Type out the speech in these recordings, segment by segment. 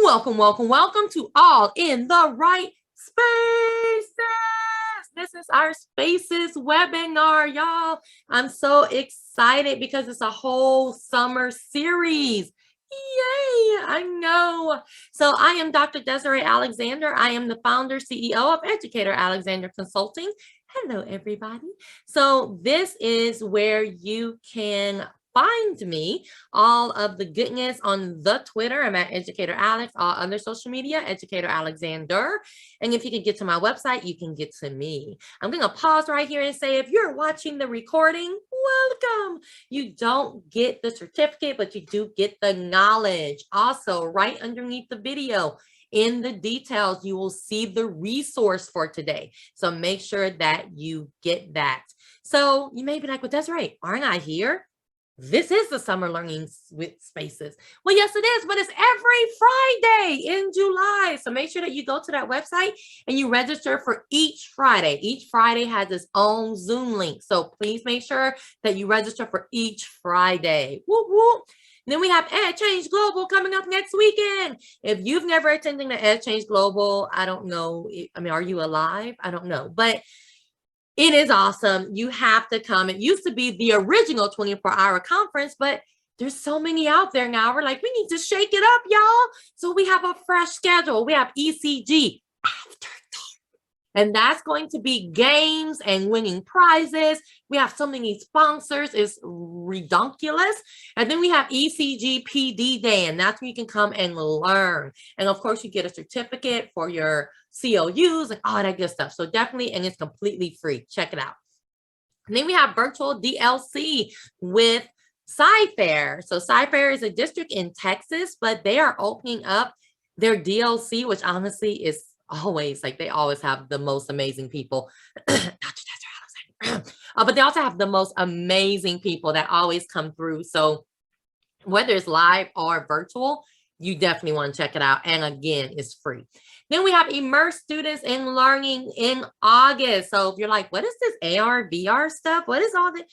Welcome to All in the Right Spaces. This is our Spaces webinar, y'all. I'm so excited because it's a whole summer series. Yay, I know. So I am Dr. Desiree Alexander. I am the founder, CEO of Educator Alexander Consulting. Hello, everybody. So this is where you can find me, all of the goodness on the Twitter. I'm at Educator Alex, all other social media, Educator Alexander. And if you can get to my website, you can get to me. I'm going to pause right here and say, if you're watching the recording, welcome. You don't get the certificate, but you do get the knowledge. Also, right underneath the video, in the details, you will see the resource for today. So make sure that you get that. So you may be like, well, Desiree, aren't I here? This is the Summer Learning with Spaces. Well, yes, it is, but it's every Friday in July. So make sure that you go to that website and you register for each Friday. Each Friday has its own Zoom link. So please make sure that you register for each Friday. Whoop, whoop. And then we have Ed Change Global coming up next weekend. If you've never attended the Ed Change Global, I don't know. I mean, are you alive? I don't know. But it is awesome. You have to come. It used to be the original 24-hour conference, but there's so many out there now. We're like, we need to shake it up, y'all. So we have a fresh schedule. We have ECG after dark. And that's going to be games and winning prizes. We have so many sponsors. It's redonkulous. And then we have ECG PD Day, and that's where you can come and learn. And of course, you get a certificate for your COUs and all that good stuff. So definitely, and it's completely free. Check it out. And then we have virtual DLC with Sci-Fair. So Sci-Fair is a district in Texas, but they are opening up their DLC, which honestly is always like, they always have the most amazing people. But they also have the most amazing people that always come through. So whether it's live or virtual, you definitely want to check it out. And again, it's free. Then we have Immerse Students in Learning in August. So if you're like, what is this AR, VR stuff? What is all that?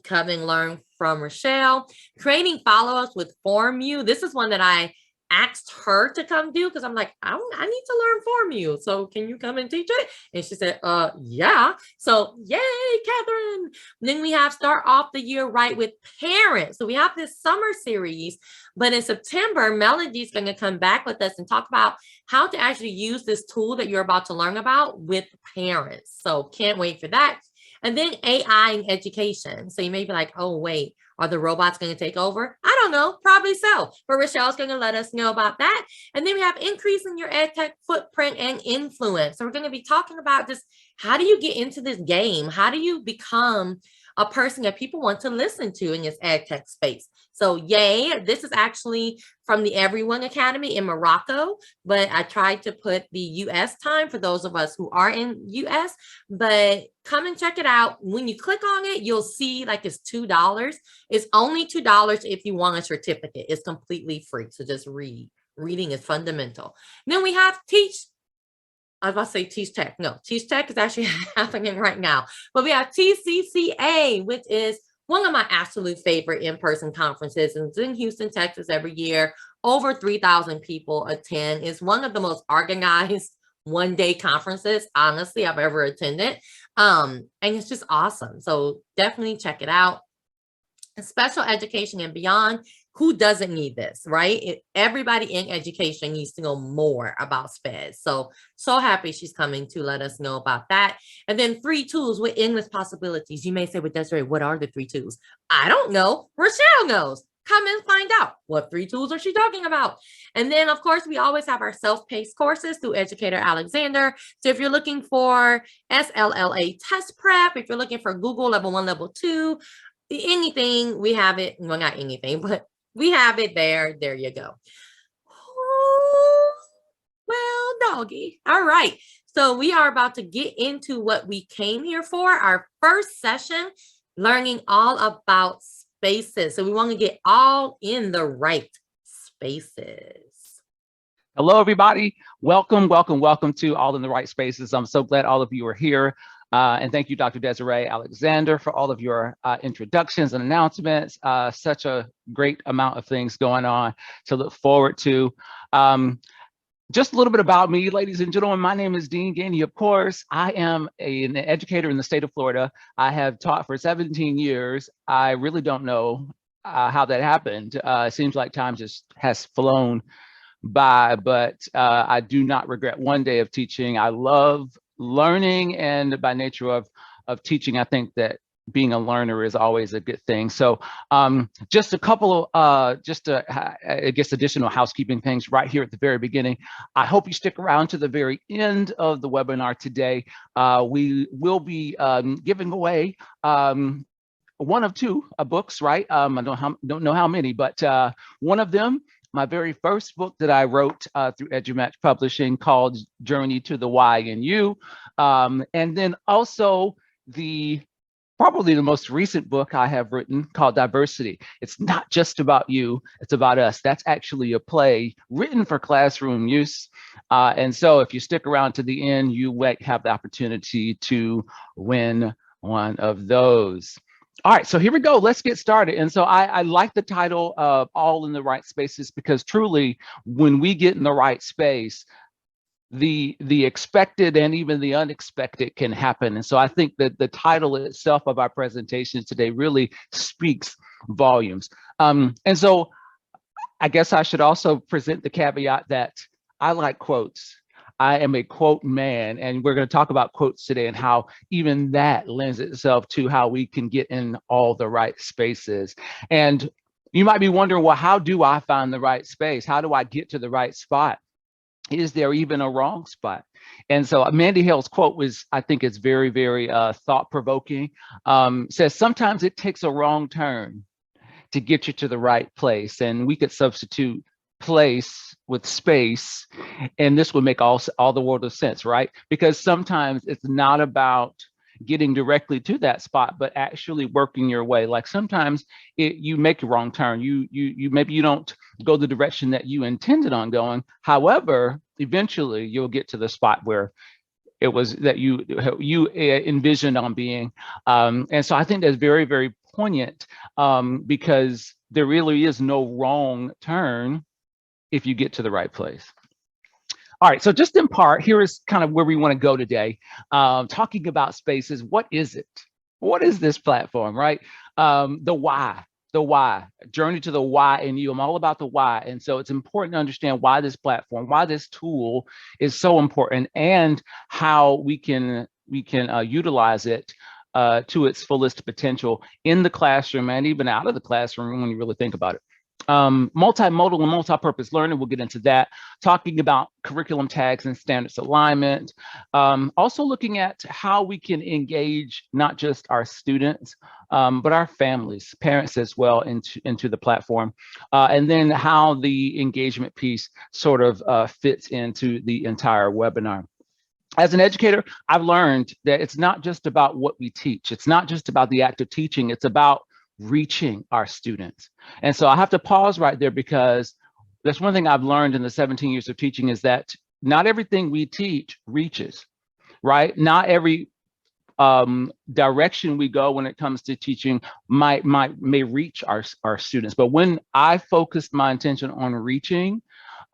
Come and learn from Rochelle. Creating follow-ups with FormU. This is one that I asked her to come do because I'm like, I need to learn FormU. So can you come and teach it? And she said, yeah. So yay, Catherine. And then we have Start Off the Year Right with Parents. So we have this summer series, but in September, Melody's going to come back with us and talk about how to actually use this tool that you're about to learn about with parents. So can't wait for that. And then AI in education. So you may be like, oh, wait, are the robots going to take over? I don't know, probably so. But Rochelle's going to let us know about that. And then we have increasing your EdTech footprint and influence. So we're going to be talking about just how do you get into this game? How do you become a person that people want to listen to in this EdTech space? So yay, this is actually from the Everyone Academy in Morocco, but I tried to put the US time for those of us who are in US, but come and check it out. When you click on it, you'll see like it's $2. It's only $2 if you want a certificate. It's completely free. So just read. Reading is fundamental. Then we have I was about to say Teach Tech. No, Teach Tech is actually happening right now. But we have TCCA, which is one of my absolute favorite in-person conferences. And it's in Houston, Texas every year. Over 3,000 people attend. It's one of the most organized one-day conferences, honestly, I've ever attended. And it's just awesome. So definitely check it out. Special education and beyond. Who doesn't need this, right? Everybody in education needs to know more about SPED. So happy she's coming to let us know about that. And then 3 tools with endless possibilities. You may say, well, Desiree, what are the 3 tools? I don't know. Rochelle knows. Come and find out. What 3 tools are she talking about? And then, of course, we always have our self-paced courses through Educator Alexander. So if you're looking for SLLA test prep, if you're looking for Google level 1, level 2, anything, we have it. Well, not anything, but we have it there. There you go. Oh, well, doggy. All right. So we are about to get into what we came here for. Our first session, learning all about spaces. So we want to get all in the right spaces. Hello, everybody. Welcome to All in the Right Spaces. I'm so glad all of you are here. And thank you, Dr. Desiree Alexander, for all of your introductions and announcements. Such a great amount of things going on to look forward to. Just a little bit about me, ladies and gentlemen. My name is Dean Gainey, of course. I am an educator in the state of Florida. I have taught for 17 years. I really don't know how that happened. It seems like time just has flown by, but I do not regret one day of teaching. I love learning, and by nature of teaching, I think that being a learner is always a good thing. So just a couple of I guess additional housekeeping things right here at the very beginning. I hope you stick around to the very end of the webinar today. We will be giving away one of two books, right? I don't know how many, but one of them, my very first book that I wrote through EduMatch Publishing, called Journey to the Why in You. And then also probably the most recent book I have written, called Diversity. It's not just about you, it's about us. That's actually a play written for classroom use. And so if you stick around to the end, you might have the opportunity to win one of those. All right, so here we go. Let's get started. And so I like the title of All in the Right Spaces, because truly, when we get in the right space, the expected and even the unexpected can happen. And so I think that the title itself of our presentation today really speaks volumes. And so I guess I should also present the caveat that I like quotes. I am a quote man, and we're going to talk about quotes today and how even that lends itself to how we can get in all the right spaces. And you might be wondering, well, how do I find the right space? How do I get to the right spot? Is there even a wrong spot? And so Mandy Hale's quote was, I think it's very, very thought-provoking. Says, sometimes it takes a wrong turn to get you to the right place. And we could substitute place with space, and this would make all the world of sense, right? Because sometimes it's not about getting directly to that spot, but actually working your way. Like sometimes you make a wrong turn. You maybe you don't go the direction that you intended on going. However, eventually you'll get to the spot where it was that you envisioned on being. And so I think that's very, very poignant, because there really is no wrong turn if you get to the right place. All right, so just in part, here is kind of where we want to go today, talking about spaces. What is it? What is this platform, right? The why, journey to the why in you. I'm all about the why. And so it's important to understand why this platform, why this tool is so important, and how we can utilize it to its fullest potential in the classroom and even out of the classroom when you really think about it. Multimodal and multi-purpose learning, we'll get into that, talking about curriculum tags and standards alignment, also looking at how we can engage not just our students, but our families, parents as well, into the platform, and then how the engagement piece sort of fits into the entire webinar. As an educator, I've learned that it's not just about what we teach. It's not just about the act of teaching. It's about reaching our students. And so I have to pause right there, because that's one thing I've learned in the 17 years of teaching, is that not everything we teach reaches, right? Not every direction we go when it comes to teaching may reach our students. But when I focused my attention on reaching,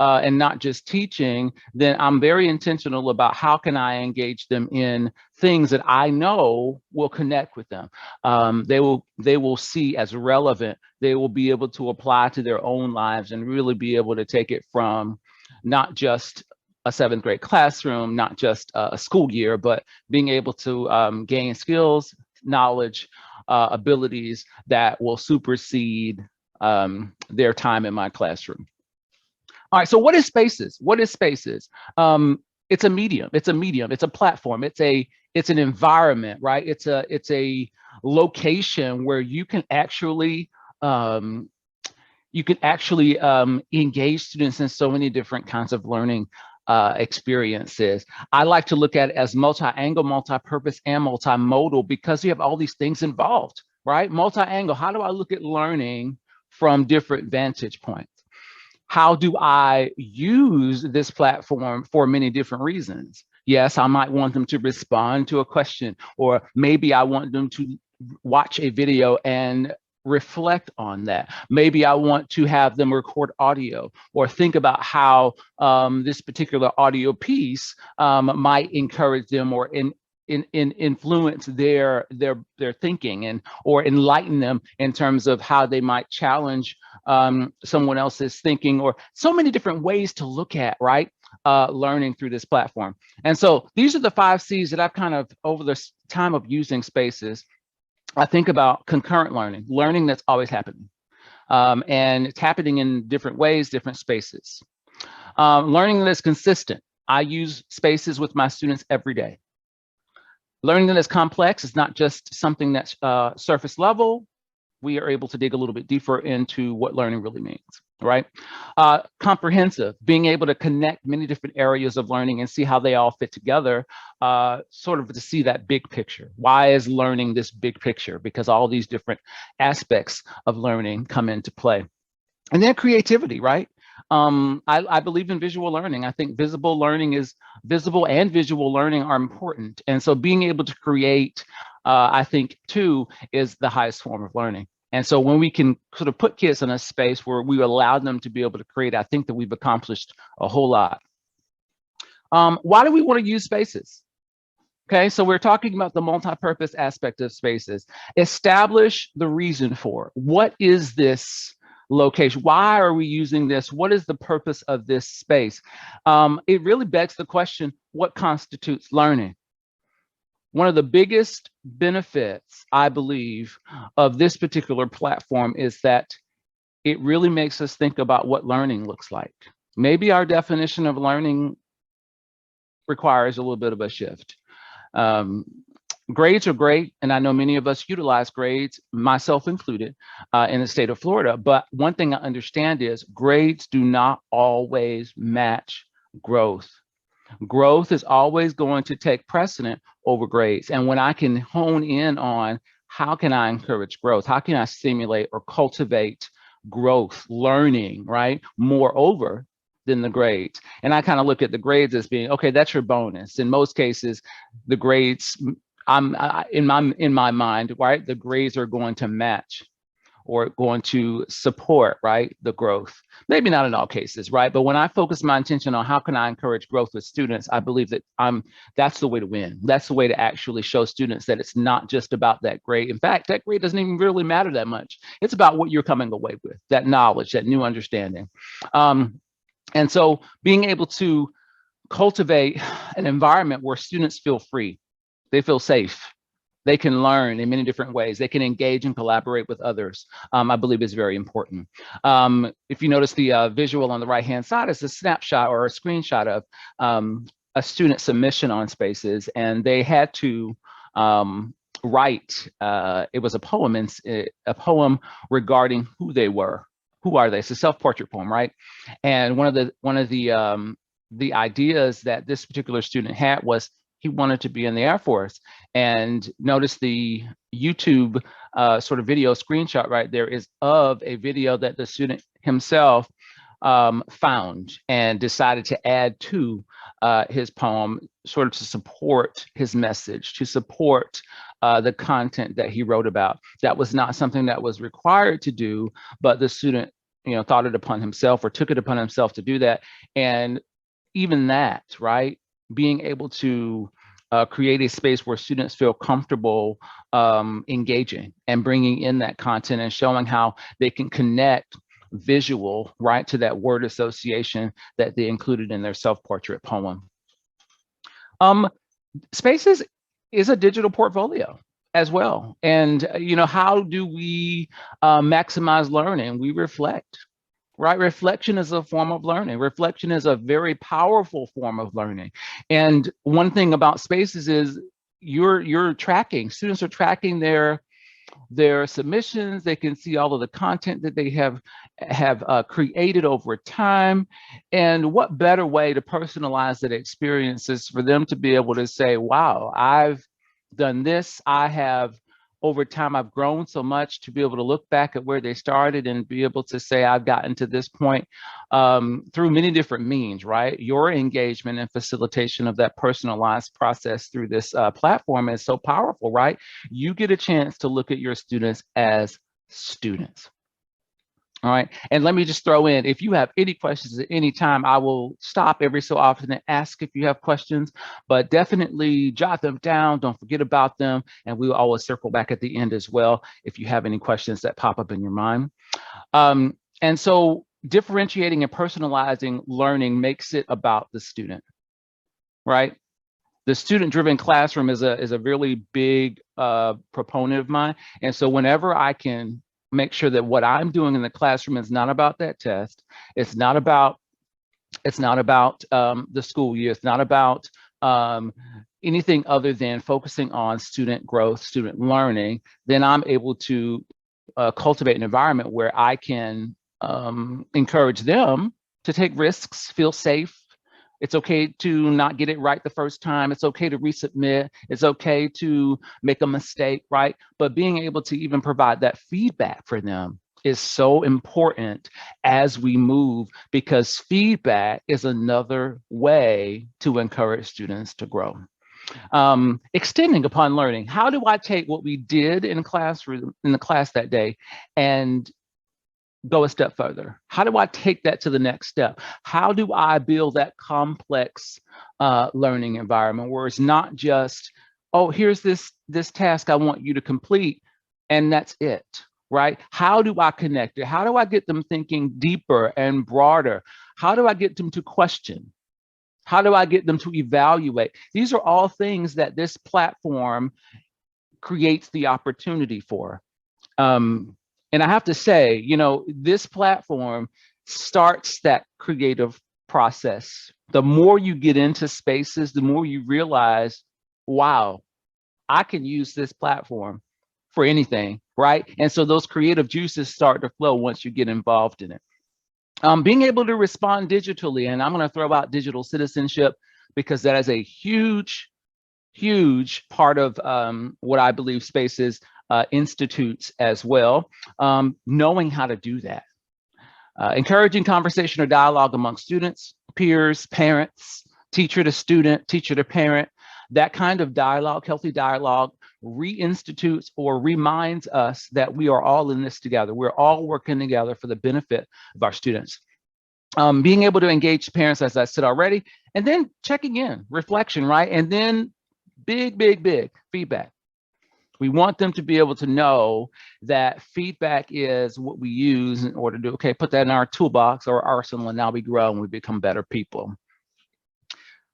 and not just teaching, then I'm very intentional about how can I engage them in things that I know will connect with them. They will see as relevant. They will be able to apply to their own lives and really be able to take it from not just a 7th grade classroom, not just a school year, but being able to gain skills, knowledge, abilities that will supersede their time in my classroom. All right, so what is Spaces? What is Spaces? It's a medium. It's a platform. It's an environment, right? It's a location where you can actually engage students in so many different kinds of learning experiences. I like to look at it as multi-angle, multi-purpose, and multimodal, because you have all these things involved, right? Multi-angle, how do I look at learning from different vantage points? How do I use this platform for many different reasons? Yes, I might want them to respond to a question, or maybe I want them to watch a video and reflect on that. Maybe I want to have them record audio or think about how this particular audio piece might encourage them or influence their thinking and or enlighten them in terms of how they might challenge someone else's thinking, or so many different ways to look at, right? Learning through this platform. And so these are the 5 C's that I've kind of, over the time of using Spaces, I think about concurrent learning, learning that's always happening. And it's happening in different ways, different spaces. Learning that's consistent. I use Spaces with my students every day. Learning that is complex is not just something that's surface level. We are able to dig a little bit deeper into what learning really means, right? Comprehensive, being able to connect many different areas of learning and see how they all fit together, sort of to see that big picture. Why is learning this big picture? Because all these different aspects of learning come into play. And then creativity, right? I believe in visual learning. I think visible and visual learning are important. And so being able to create, I think too, is the highest form of learning. And so when we can sort of put kids in a space where we allow them to be able to create, I think that we've accomplished a whole lot. Why do we want to use Spaces? Okay, so we're talking about the multi-purpose aspect of Spaces. Establish the reason for it. What is this location? Why are we using this? What is the purpose of this space? It really begs the question, what constitutes learning? One of the biggest benefits, I believe, of this particular platform is that it really makes us think about what learning looks like. Maybe our definition of learning requires a little bit of a shift. Grades are great, and I know many of us utilize grades, myself included, in the state of Florida. But one thing I understand is grades do not always match growth. Growth is always going to take precedent over grades. And when I can hone in on how can I encourage growth, how can I stimulate or cultivate growth, learning, right, moreover than the grades. And I kind of look at the grades as being, okay, that's your bonus. In most cases, the grades, in my mind, right, the grades are going to match or going to support, right, the growth. Maybe not in all cases, right? But when I focus my attention on how can I encourage growth with students, I believe that that's the way to win. That's the way to actually show students that it's not just about that grade. In fact, that grade doesn't even really matter that much. It's about what you're coming away with, that knowledge, that new understanding. And so being able to cultivate an environment where students feel free, they feel safe, they can learn in many different ways, they can engage and collaborate with others, I believe is very important. If you notice the visual on the right-hand side is a snapshot or a screenshot of a student submission on Spaces, and they had to write, it was a poem regarding who they were. Who are they? It's a self-portrait poem, right? And one of the ideas that this particular student had was he wanted to be in the Air Force. And notice the YouTube sort of video screenshot right there is of a video that the student himself found and decided to add to his poem, sort of to support his message, to support the content that he wrote about. That was not something that was required to do, but the student, thought it upon himself or took it upon himself to do that. And even that, right, being able to create a space where students feel comfortable engaging and bringing in that content and showing how they can connect visual, right, to that word association that they included in their self-portrait poem. Spaces is a digital portfolio as well. And, how do we maximize learning? We reflect, right? Reflection is a form of learning. Reflection is a very powerful form of learning. And one thing about Spaces is you're tracking, students are tracking their submissions. They can see all of the content that they have created over time. And what better way to personalize that experience is for them to be able to say, wow, I've done this. I have over time, I've grown so much to be able to look back at where they started and be able to say I've gotten to this point through many different means, right? Your engagement and facilitation of that personalized process through this platform is so powerful, right? You get a chance to look at your students as students. All right, and let me just throw in, if you have any questions at any time, I will stop every so often and ask if you have questions, but definitely jot them down, don't forget about them, and we will always circle back at the end as well if you have any questions that pop up in your mind. And so differentiating and personalizing learning makes it about the student, right? The student-driven classroom is a really big proponent of mine, and so whenever I can make sure that what I'm doing in the classroom is not about that test. It's not about the school year. It's not about anything other than focusing on student growth, student learning. Then I'm able to cultivate an environment where I can encourage them to take risks, feel safe. It's okay to not get it right the first time. It's okay to resubmit. It's okay to make a mistake, right? But being able to even provide that feedback for them is so important as we move, because feedback is another way to encourage students to grow. Extending upon learning. How do I take what we did in the class that day and go a step further? How do I take that to the next step? How do I build that complex learning environment where it's not just, oh, here's this task I want you to complete, and that's it, right? How do I connect it? How do I get them thinking deeper and broader? How do I get them to question? How do I get them to evaluate? These are all things that this platform creates the opportunity for. And I have to say, you know, this platform starts that creative process. The more you get into spaces, the more you realize, wow, I can use this platform for anything, right? And so those creative juices start to flow once you get involved in it. Being able to respond digitally, and I'm going to throw out digital citizenship because that is a huge part of what I believe Spaces institutes as well, knowing how to do that. Encouraging conversation or dialogue among students, peers, parents, teacher to student, teacher to parent. That kind of dialogue, healthy dialogue, reinstitutes or reminds us that we are all in this together. We're all working together for the benefit of our students. Being able to engage parents, as I said already, and then checking in, reflection, right? And then big feedback. We want them to be able to know that feedback is what we use in order to, okay, put that in our toolbox or arsenal, and now we grow and we become better people.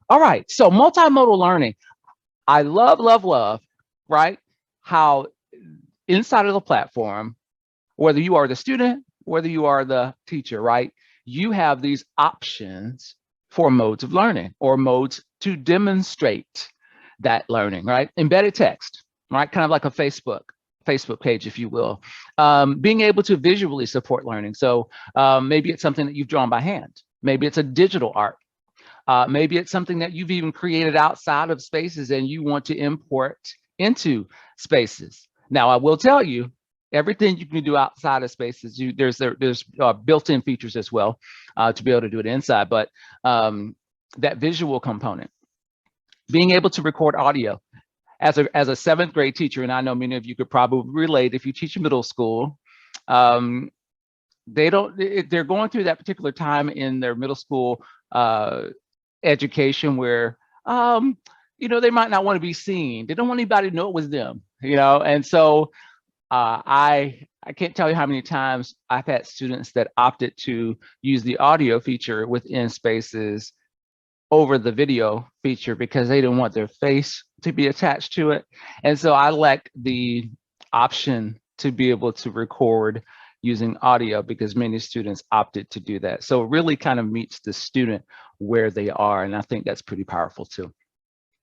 All right, so multimodal learning. I love, right? How inside of the platform, whether you are the student, whether you are the teacher, right? You have these options for modes of learning or modes to demonstrate that learning, right? Embedded text, right? Kind of like a Facebook page, if you will. Being able to visually support learning. So maybe it's something that you've drawn by hand. Maybe it's a digital art. Maybe it's something that you've even created outside of Spaces and you want to import into Spaces. Now, I will tell you, everything you can do outside of Spaces, there's built-in features as well to be able to do it inside, but that visual component. Being able to record audio. As a 7th grade teacher, and I know many of you could probably relate, if you teach middle school, they're going through that particular time in their middle school education where, you know, they might not want to be seen. They don't want anybody to know it was them, you know? And so I can't tell you how many times I've had students that opted to use the audio feature within Spaces over the video feature because they didn't want their face to be attached to it. And so I like the option to be able to record using audio because many students opted to do that. So it really kind of meets the student where they are. And I think that's pretty powerful too.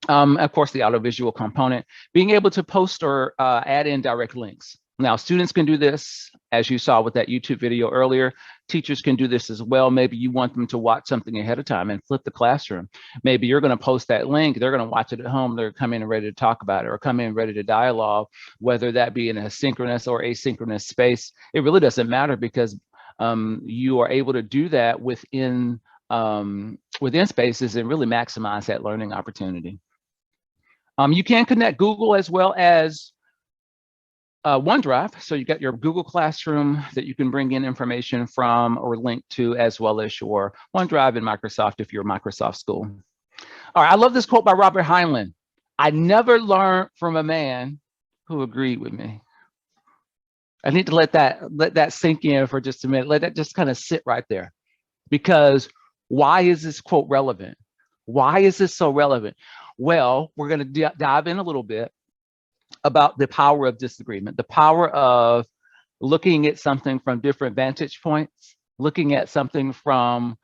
Of course, the audiovisual component, being able to post or add in direct links. Now, students can do this, as you saw with that YouTube video earlier. Teachers can do this as well. Maybe you want them to watch something ahead of time and flip the classroom. Maybe you're going to post that link. They're going to watch it at home. They're coming in ready to talk about it or come in ready to dialogue, whether that be in a synchronous or asynchronous space. It really doesn't matter because you are able to do that within spaces and really maximize that learning opportunity. You can connect Google as well as OneDrive. So you got your Google Classroom that you can bring in information from or link to, as well as your OneDrive and Microsoft if you're a Microsoft school. All right, I love this quote by Robert Heinlein. I never learned from a man who agreed with me. I need to let that sink in for just a minute. Let that just kind of sit right there. Because why is this quote relevant? Why is this so relevant? Well, we're going to dive in a little bit about the power of disagreement, the power of looking at something from different vantage points, looking at something from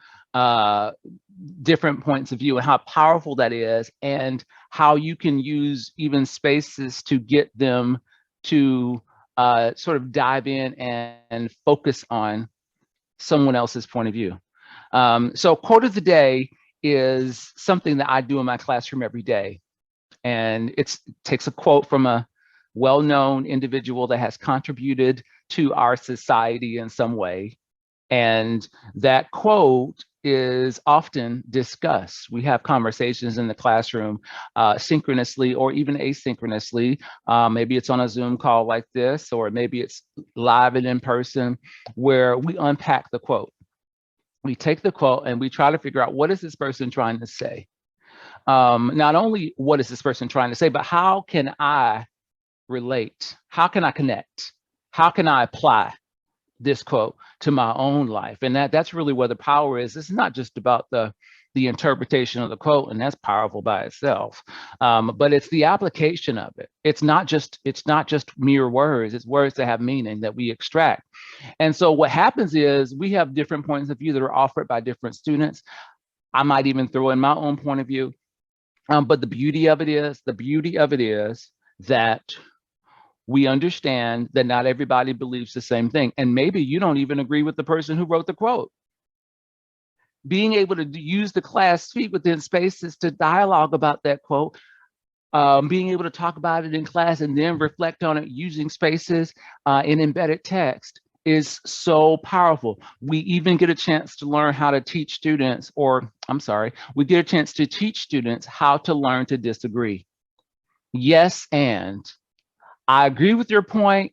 different points of view, and how powerful that is, and how you can use even spaces to get them to sort of dive in and focus on someone else's point of view. So quote of the day is something that I do in my classroom every day. And it takes a quote from a well-known individual that has contributed to our society in some way. And that quote is often discussed. We have conversations in the classroom synchronously or even asynchronously. Maybe it's on a Zoom call like this, or maybe it's live and in person, where we unpack the quote. We take the quote and we try to figure out, what is this person trying to say? Not only what is this person trying to say, but how can I relate? How can I connect? How can I apply this quote to my own life? And that's really where the power is. It's not just about the interpretation of the quote, and that's powerful by itself, but it's the application of it. It's not just mere words. It's words that have meaning that we extract. And so what happens is we have different points of view that are offered by different students. I might even throw in my own point of view. But the beauty of it is that we understand that not everybody believes the same thing. And maybe you don't even agree with the person who wrote the quote. Being able to use the class speak within spaces to dialogue about that quote, being able to talk about it in class and then reflect on it using spaces in embedded text is so powerful. We even get a chance to learn how to teach students, we get a chance to teach students how to learn to disagree. Yes, and I agree with your point,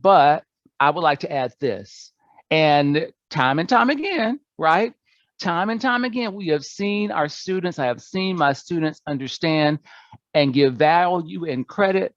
but I would like to add this. And time again, right? Time and time again, we have seen I have seen my students understand and give value and credit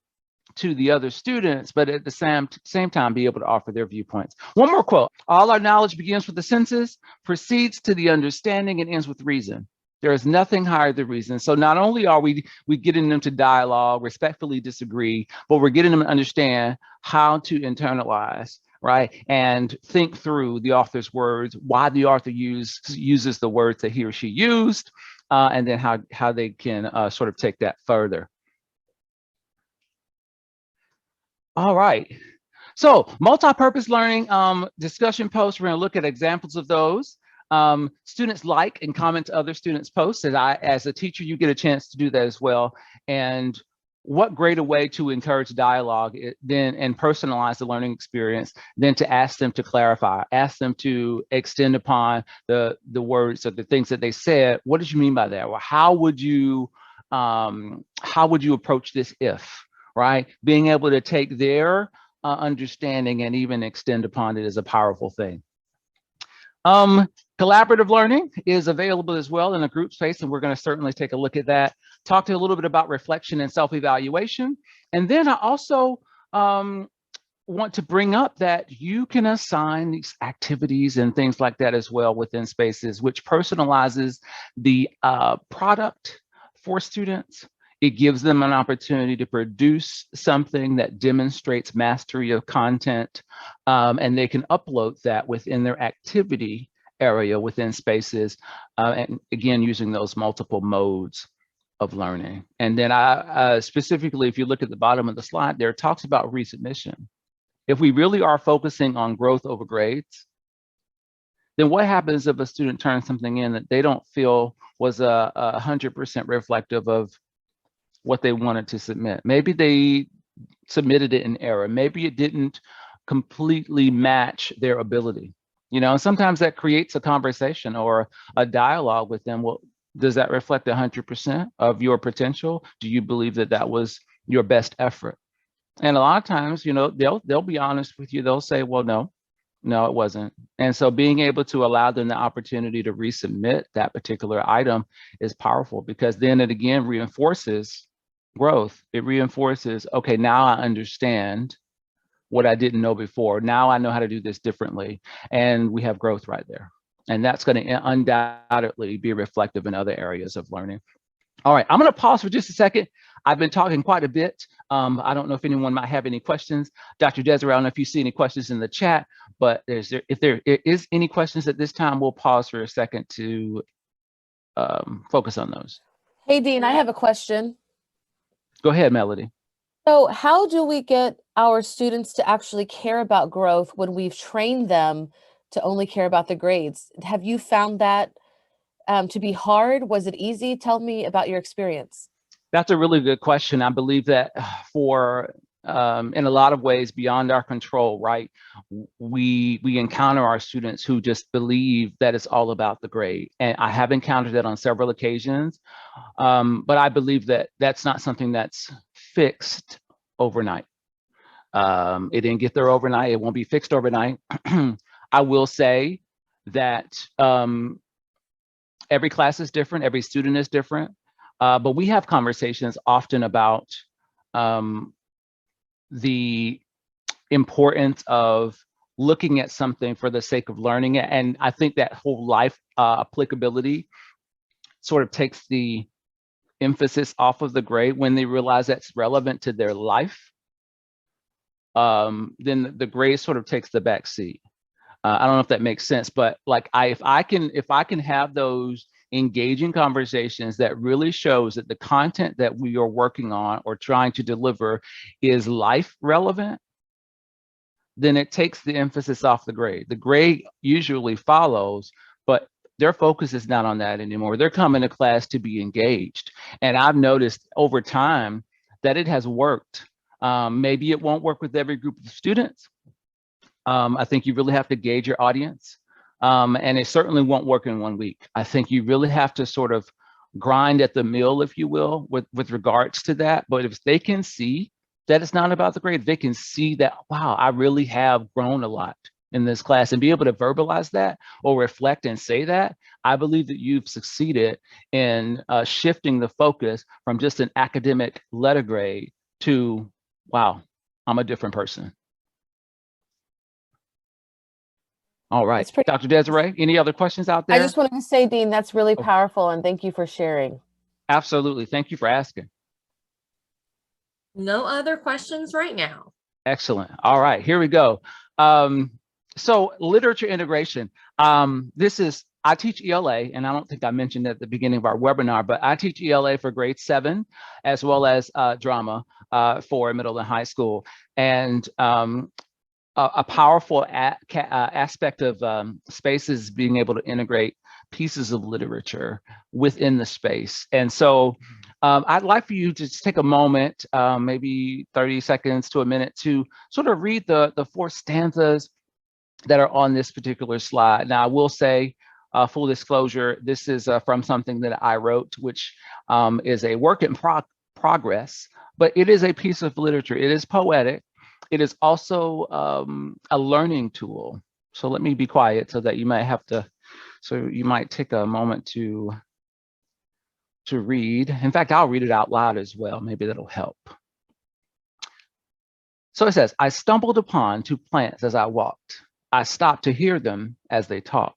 to the other students, but at the same time be able to offer their viewpoints. One more quote: all our knowledge begins with the senses, proceeds to the understanding, and ends with reason. There is nothing higher than reason. So not only are we getting them to dialogue, respectfully disagree, but we're getting them to understand how to internalize, right? And think through the author's words, why the author uses the words that he or she used, and then how they can sort of take that further. All right, so multi-purpose learning discussion posts, we're going to look at examples of those. Students like and comment to other students' posts, and as a teacher, you get a chance to do that as well. And what greater way to encourage dialogue and personalize the learning experience than to ask them to clarify, ask them to extend upon the words or the things that they said. What did you mean by that? Well, how would you approach this if? Right? Being able to take their understanding and even extend upon it is a powerful thing. Collaborative learning is available as well in a group space, and we're going to certainly take a look at that. Talk to you a little bit about reflection and self-evaluation. And then I also want to bring up that you can assign these activities and things like that as well within spaces, which personalizes the product for students. It gives them an opportunity to produce something that demonstrates mastery of content, and they can upload that within their activity area within spaces, and again, using those multiple modes of learning. And then I specifically, if you look at the bottom of the slide there, it talks about resubmission. If we really are focusing on growth over grades, then what happens if a student turns something in that they don't feel was 100% reflective of what they wanted to submit? Maybe they submitted it in error. Maybe it didn't completely match their ability. You know, and sometimes that creates a conversation or a dialogue with them. Well, does that reflect 100% of your potential? Do you believe that that was your best effort? And a lot of times, you know, they'll be honest with you. They'll say, well, no, it wasn't. And so being able to allow them the opportunity to resubmit that particular item is powerful, because then it again reinforces growth. It reinforces, okay, now I understand what I didn't know before. Now I know how to do this differently. And we have growth right there. And that's going to undoubtedly be reflective in other areas of learning. All right, I'm going to pause for just a second. I've been talking quite a bit. I don't know if anyone might have any questions. Dr. Desiree, I don't know if you see any questions in the chat, but if there is any questions at this time, we'll pause for a second to focus on those. Hey, Dean, I have a question. Go ahead, Melody. So how do we get our students to actually care about growth when we've trained them to only care about the grades? Have you found that to be hard? Was it easy? Tell me about your experience. That's a really good question. I believe that for in a lot of ways beyond our control, right? We encounter our students who just believe that it's all about the grade. And I have encountered that on several occasions, but I believe that that's not something that's fixed overnight. It didn't get there overnight. It won't be fixed overnight. I will say that every class is different. Every student is different. But we have conversations often about the importance of looking at something for the sake of learning it. And I think that whole life applicability sort of takes the emphasis off of the grade when they realize that's relevant to their life. Then the grade sort of takes the back seat. I don't know if that makes sense, but like if I can have those engaging conversations that really shows that the content that we are working on or trying to deliver is life relevant, then it takes the emphasis off the grade. The grade usually follows, but their focus is not on that anymore. They're coming to class to be engaged. And I've noticed over time that it has worked. Maybe it won't work with every group of students. I think you really have to gauge your audience. And it certainly won't work in 1 week. I think you really have to sort of grind at the mill, if you will, with regards to that. But if they can see that it's not about the grade, they can see that, wow, I really have grown a lot in this class, and be able to verbalize that or reflect and say that, I believe that you've succeeded in shifting the focus from just an academic letter grade to, wow, I'm a different person. All right, Dr. Desiree, any other questions out there? I just wanted to say, Dean, that's really powerful, and thank you for sharing. Absolutely, thank you for asking. No other questions right now. Excellent. All right, here we go. So literature integration. I teach ELA, and I don't think I mentioned at the beginning of our webinar, but I teach ELA for grade 7, as well as drama for middle and high school. And a powerful aspect of space is being able to integrate pieces of literature within the space. And so I'd like for you to just take a moment, maybe 30 seconds to a minute, to sort of read the 4 stanzas that are on this particular slide. Now, I will say, full disclosure, this is from something that I wrote, which is a work in progress, but it is a piece of literature. It is poetic. It is also a learning tool. So let me be quiet so that you might have to, so you might take a moment to read. In fact, I'll read it out loud as well. Maybe that'll help. So it says, I stumbled upon 2 plants as I walked. I stopped to hear them as they talked.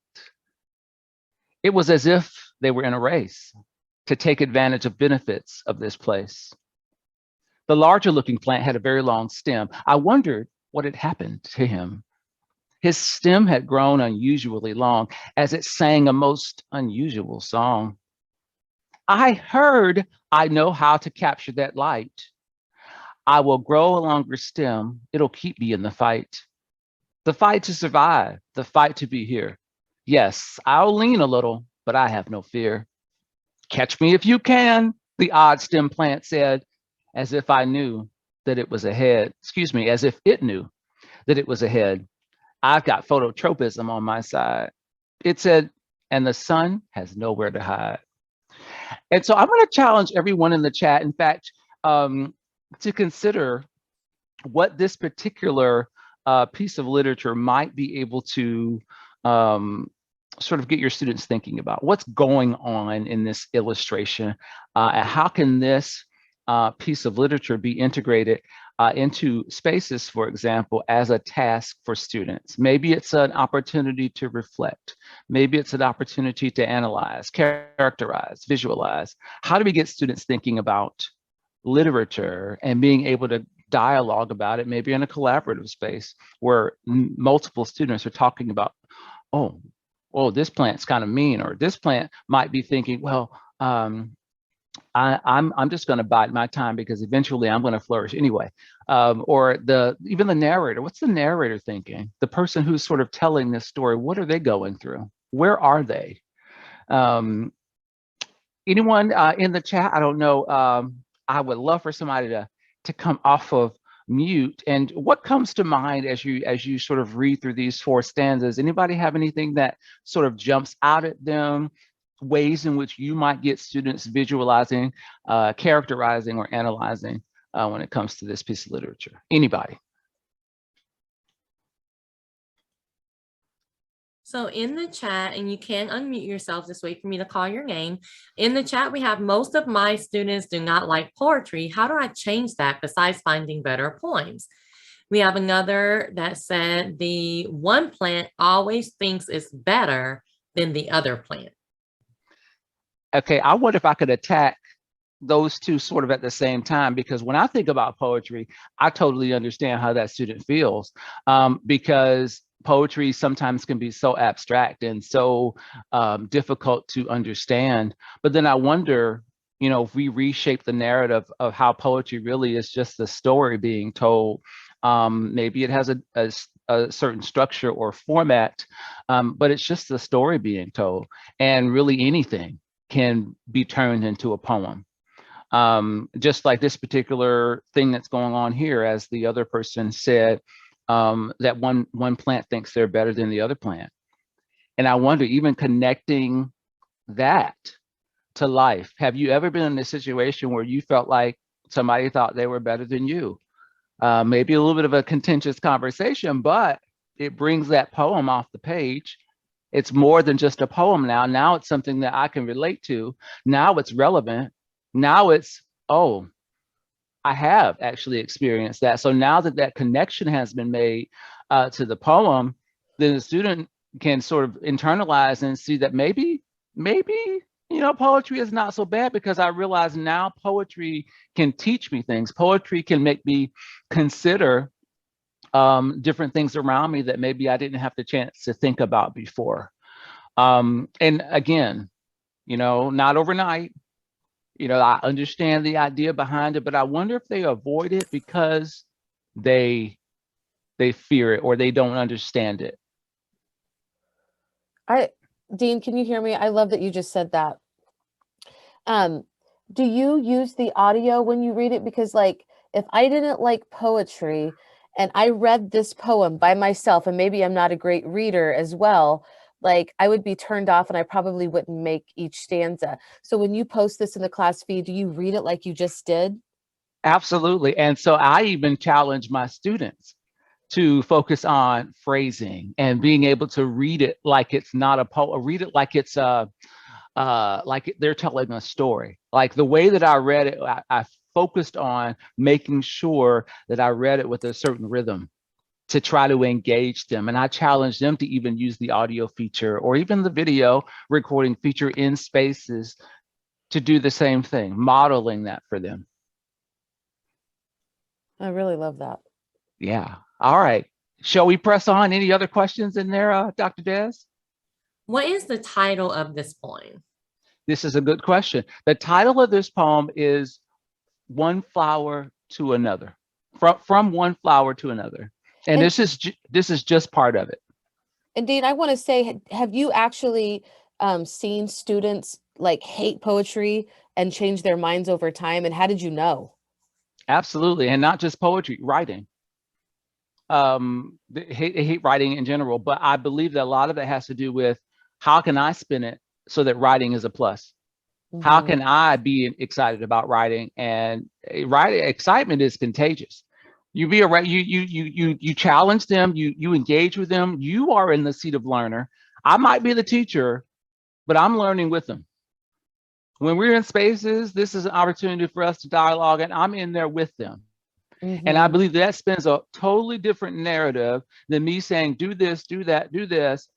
It was as if they were in a race to take advantage of benefits of this place. The larger looking plant had a very long stem. I wondered what had happened to him. His stem had grown unusually long as it sang a most unusual song. I heard I know how to capture that light. I will grow a longer stem. It'll keep me in the fight. The fight to survive, the fight to be here. Yes, I'll lean a little, but I have no fear. Catch me if you can, the odd stem plant said, as if I knew that it was ahead. Excuse me, as if it knew that it was ahead. I've got phototropism on my side. It said, and the sun has nowhere to hide. And so I'm going to challenge everyone in the chat, in fact, to consider what this particular piece of literature might be able to sort of get your students thinking about. What's going on in this illustration, and how can this piece of literature be integrated into spaces, for example, as a task for students. Maybe it's an opportunity to reflect. Maybe it's an opportunity to analyze, characterize, visualize. How do we get students thinking about literature and being able to dialogue about it, maybe in a collaborative space where multiple students are talking about, oh, this plant's kind of mean, or this plant might be thinking, well, I'm just going to bide my time because eventually I'm going to flourish anyway. Or even the narrator. What's the narrator thinking? The person who's sort of telling this story, what are they going through? Where are they? Anyone in the chat? I don't know. I would love for somebody to come off of mute. And what comes to mind as you sort of read through these 4 stanzas? Anybody have anything that sort of jumps out at them? Ways in which you might get students visualizing, characterizing, or analyzing when it comes to this piece of literature? Anybody? So in the chat, and you can unmute yourself, just wait for me to call your name. In the chat, we have most of my students do not like poetry. How do I change that besides finding better poems? We have another that said the one plant always thinks it's better than the other plant. Okay, I wonder if I could attack those two sort of at the same time, because when I think about poetry, I totally understand how that student feels, because poetry sometimes can be so abstract and so difficult to understand. But then I wonder, if we reshape the narrative of how poetry really is just the story being told, maybe it has a certain structure or format, but it's just the story being told, and really anything can be turned into a poem. Just like this particular thing that's going on here, as the other person said, that one plant thinks they're better than the other plant. And I wonder, even connecting that to life, have you ever been in a situation where you felt like somebody thought they were better than you? Maybe a little bit of a contentious conversation, but it brings that poem off the page. It's more than just a poem now. Now it's something that I can relate to. Now it's relevant. Now it's, oh, I have actually experienced that. So now that connection has been made to the poem, then the student can sort of internalize and see that maybe, poetry is not so bad, because I realize now poetry can teach me things. Poetry can make me consider different things around me that maybe I didn't have the chance to think about before. And again, not overnight. I understand the idea behind it, but I wonder if they avoid it because they fear it or they don't understand it. Dean, can you hear me? I love that you just said that. Do you use the audio when you read it? Because if I didn't like poetry and I read this poem by myself, and maybe I'm not a great reader as well, I would be turned off and I probably wouldn't make each stanza. So when you post this in the class feed, do you read it like you just did? Absolutely. And so I even challenge my students to focus on phrasing and being able to read it like it's not a poem, read it like it's like they're telling a story. Like the way that I read it, I focused on making sure that I read it with a certain rhythm to try to engage them. And I challenge them to even use the audio feature or even the video recording feature in spaces to do the same thing, modeling that for them. I really love that. Yeah. All right. Shall we press on? Any other questions in there, Dr. Des? What is the title of this poem? This is a good question. The title of this poem is One Flower, to another, from one flower to another. And this is just part of it. And Dean, I want to say, have you actually seen students like hate poetry and change their minds over time? And how did you know? Absolutely. And not just poetry, writing. They hate writing in general, but I believe that a lot of it has to do with how can I spin it so that writing is a plus? How can I be excited about writing? And writing excitement is contagious. You challenge them, you engage with them. You are in the seat of learner. I might be the teacher, but I'm learning with them. When we're in spaces, this is an opportunity for us to dialogue, and I'm in there with them. And I believe that spins a totally different narrative than me saying, do this, do that, do this.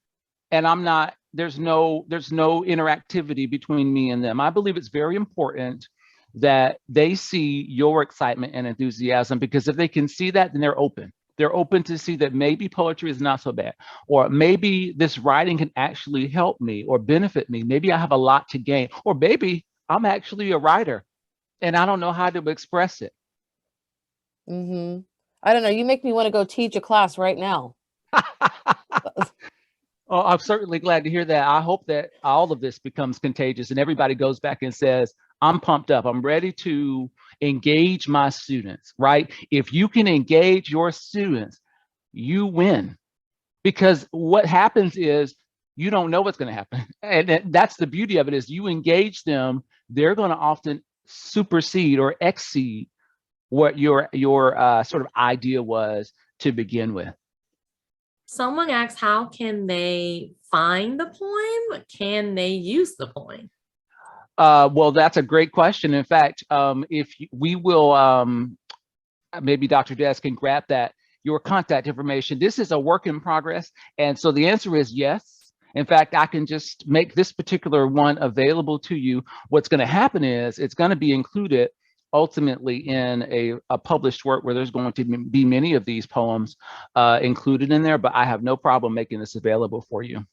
And I'm not, there's no interactivity between me and them. I believe it's very important that they see your excitement and enthusiasm, because if they can see that, then they're open. They're open to see that maybe poetry is not so bad, or maybe this writing can actually help me or benefit me. Maybe I have a lot to gain, or maybe I'm actually a writer and I don't know how to express it. I don't know. You make me want to go teach a class right now. Oh, I'm certainly glad to hear that. I hope that all of this becomes contagious and everybody goes back and says, I'm pumped up. I'm ready to engage my students, right? If you can engage your students, you win. Because what happens is you don't know what's going to happen. And that's the beauty of it, is you engage them, they're going to often supersede or exceed what your sort of idea was to begin with. Someone asks, how can they find the poem? Can they use the poem? Well, that's a great question. In fact, we will, maybe Dr. Des can grab your contact information. This is a work in progress. And so the answer is yes. In fact, I can just make this particular one available to you. What's going to happen is it's going to be included ultimately in a published work where there's going to be many of these poems included in there, but I have no problem making this available for you.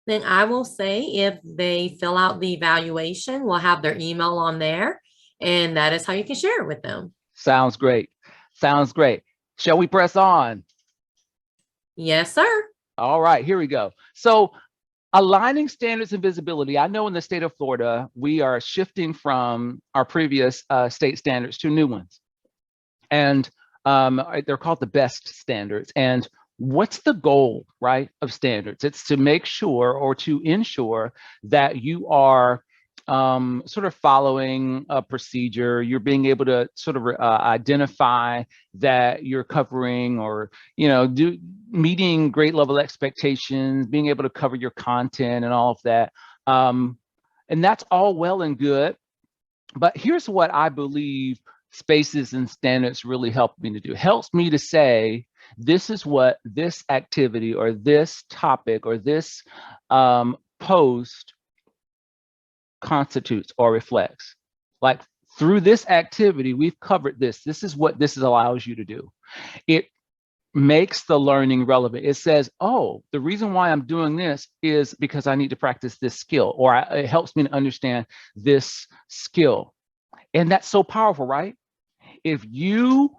Then I will say, if they fill out the evaluation, we'll have their email on there, and that is how you can share it with them. Sounds great. Sounds great. Shall we press on? Yes, sir. All right, here we go. So aligning standards and visibility. I know in the state of Florida, we are shifting from our previous state standards to new ones. And they're called the best standards. And what's the goal, right, of standards? It's to make sure, or to ensure, that you are sort of following a procedure. You're being able to sort of identify that you're covering, or meeting grade level expectations, being able to cover your content and all of that. And that's all well and good. But here's what I believe spaces and standards really help me to do. Helps me to say, this is what this activity or this topic or this post constitutes or reflects. Like, through this activity, we've covered this. This is what this allows you to do. It makes the learning relevant. It says, oh, the reason why I'm doing this is because I need to practice this skill, or it helps me to understand this skill. And that's so powerful, right? If you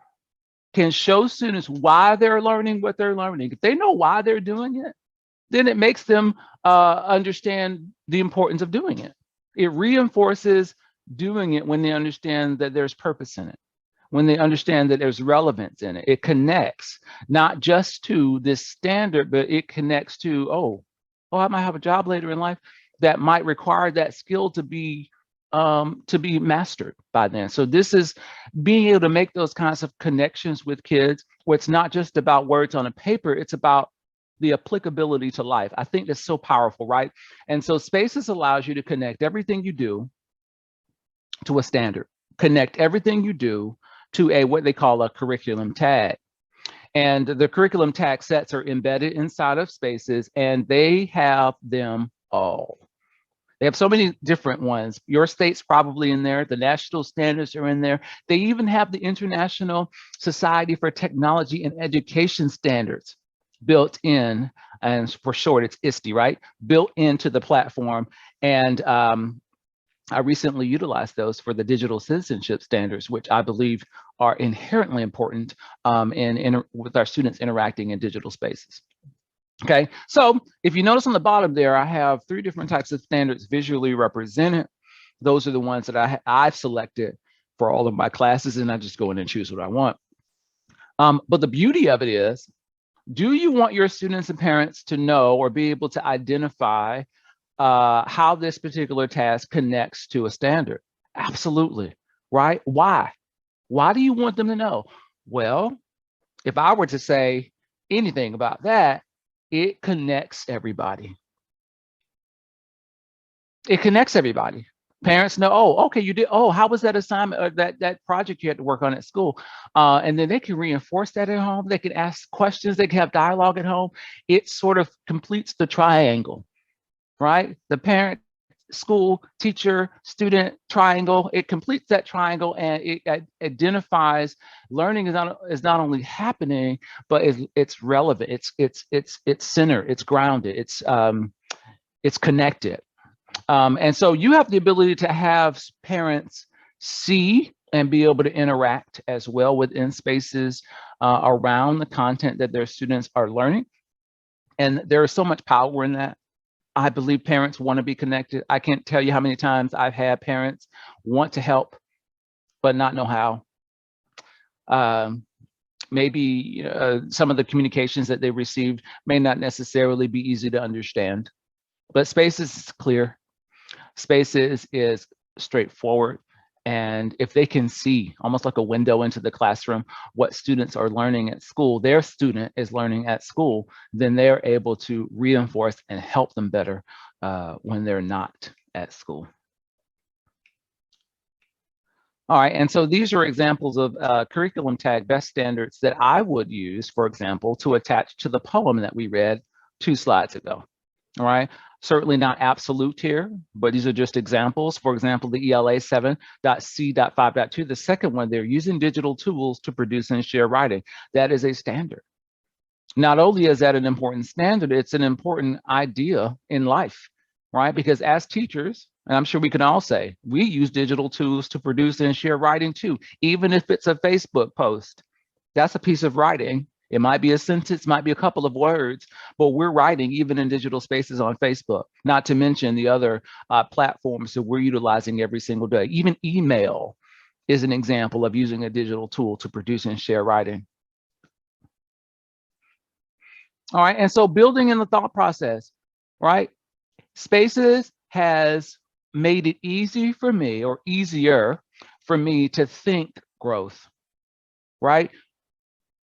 can show students why they're learning what they're learning, if they know why they're doing it, then it makes them understand the importance of doing it. It reinforces doing it when they understand that there's purpose in it, when they understand that there's relevance in it. It connects not just to this standard, but it connects to, oh, I might have a job later in life that might require that skill to be mastered by then. So this is being able to make those kinds of connections with kids, where it's not just about words on a paper, it's about the applicability to life. I think that's so powerful, right? And so Spaces allows you to connect everything you do to a standard, connect everything you do to what they call a curriculum tag. And the curriculum tag sets are embedded inside of Spaces, and they have them all. They have so many different ones. Your state's probably in there. The national standards are in there. They even have the International Society for Technology and Education standards built in, and for short, it's ISTE, right? Built into the platform. And I recently utilized those for the digital citizenship standards, which I believe are inherently important with our students interacting in digital spaces. Okay, so if you notice on the bottom there, I have 3 different types of standards visually represented. Those are the ones that I've selected for all of my classes, and I just go in and choose what I want. But the beauty of it is, do you want your students and parents to know or be able to identify how this particular task connects to a standard? Absolutely, right? Why? Why do you want them to know? Well, if I were to say anything about that, it connects everybody. It connects everybody. Parents know, oh, okay, you did, oh, how was that assignment or that project you had to work on at school? And then they can reinforce that at home. They can ask questions, they can have dialogue at home. It sort of completes the triangle, right? The parent, school, teacher, student triangle. It completes that triangle, and it identifies learning is not only happening, but it's relevant. It's centered. It's grounded. It's connected. And so you have the ability to have parents see and be able to interact as well within spaces around the content that their students are learning. And there is so much power in that. I believe parents want to be connected. I can't tell you how many times I've had parents want to help, but not know how. Maybe some of the communications that they received may not necessarily be easy to understand, but Spaces is clear. Spaces is straightforward. And if they can see, almost like a window into the classroom, what students are learning at school, their student is learning at school, then they're able to reinforce and help them better when they're not at school. All right, and so these are examples of curriculum tag best standards that I would use, for example, to attach to the poem that we read 2 slides ago. All right, certainly not absolute here, but these are just examples. For example, the ELA 7.C.5.2, the second one, they're using digital tools to produce and share writing. That is a standard. Not only is that an important standard, it's an important idea in life, right? Because as teachers, and I'm sure we can all say, we use digital tools to produce and share writing too, even if it's a Facebook post. That's a piece of writing. It might be a sentence, might be a couple of words, but we're writing even in digital spaces on Facebook, not to mention the other platforms that we're utilizing every single day. Even email is an example of using a digital tool to produce and share writing. All right, and so building in the thought process, right? Spaces has made it easy for me, or easier for me, to think growth, right?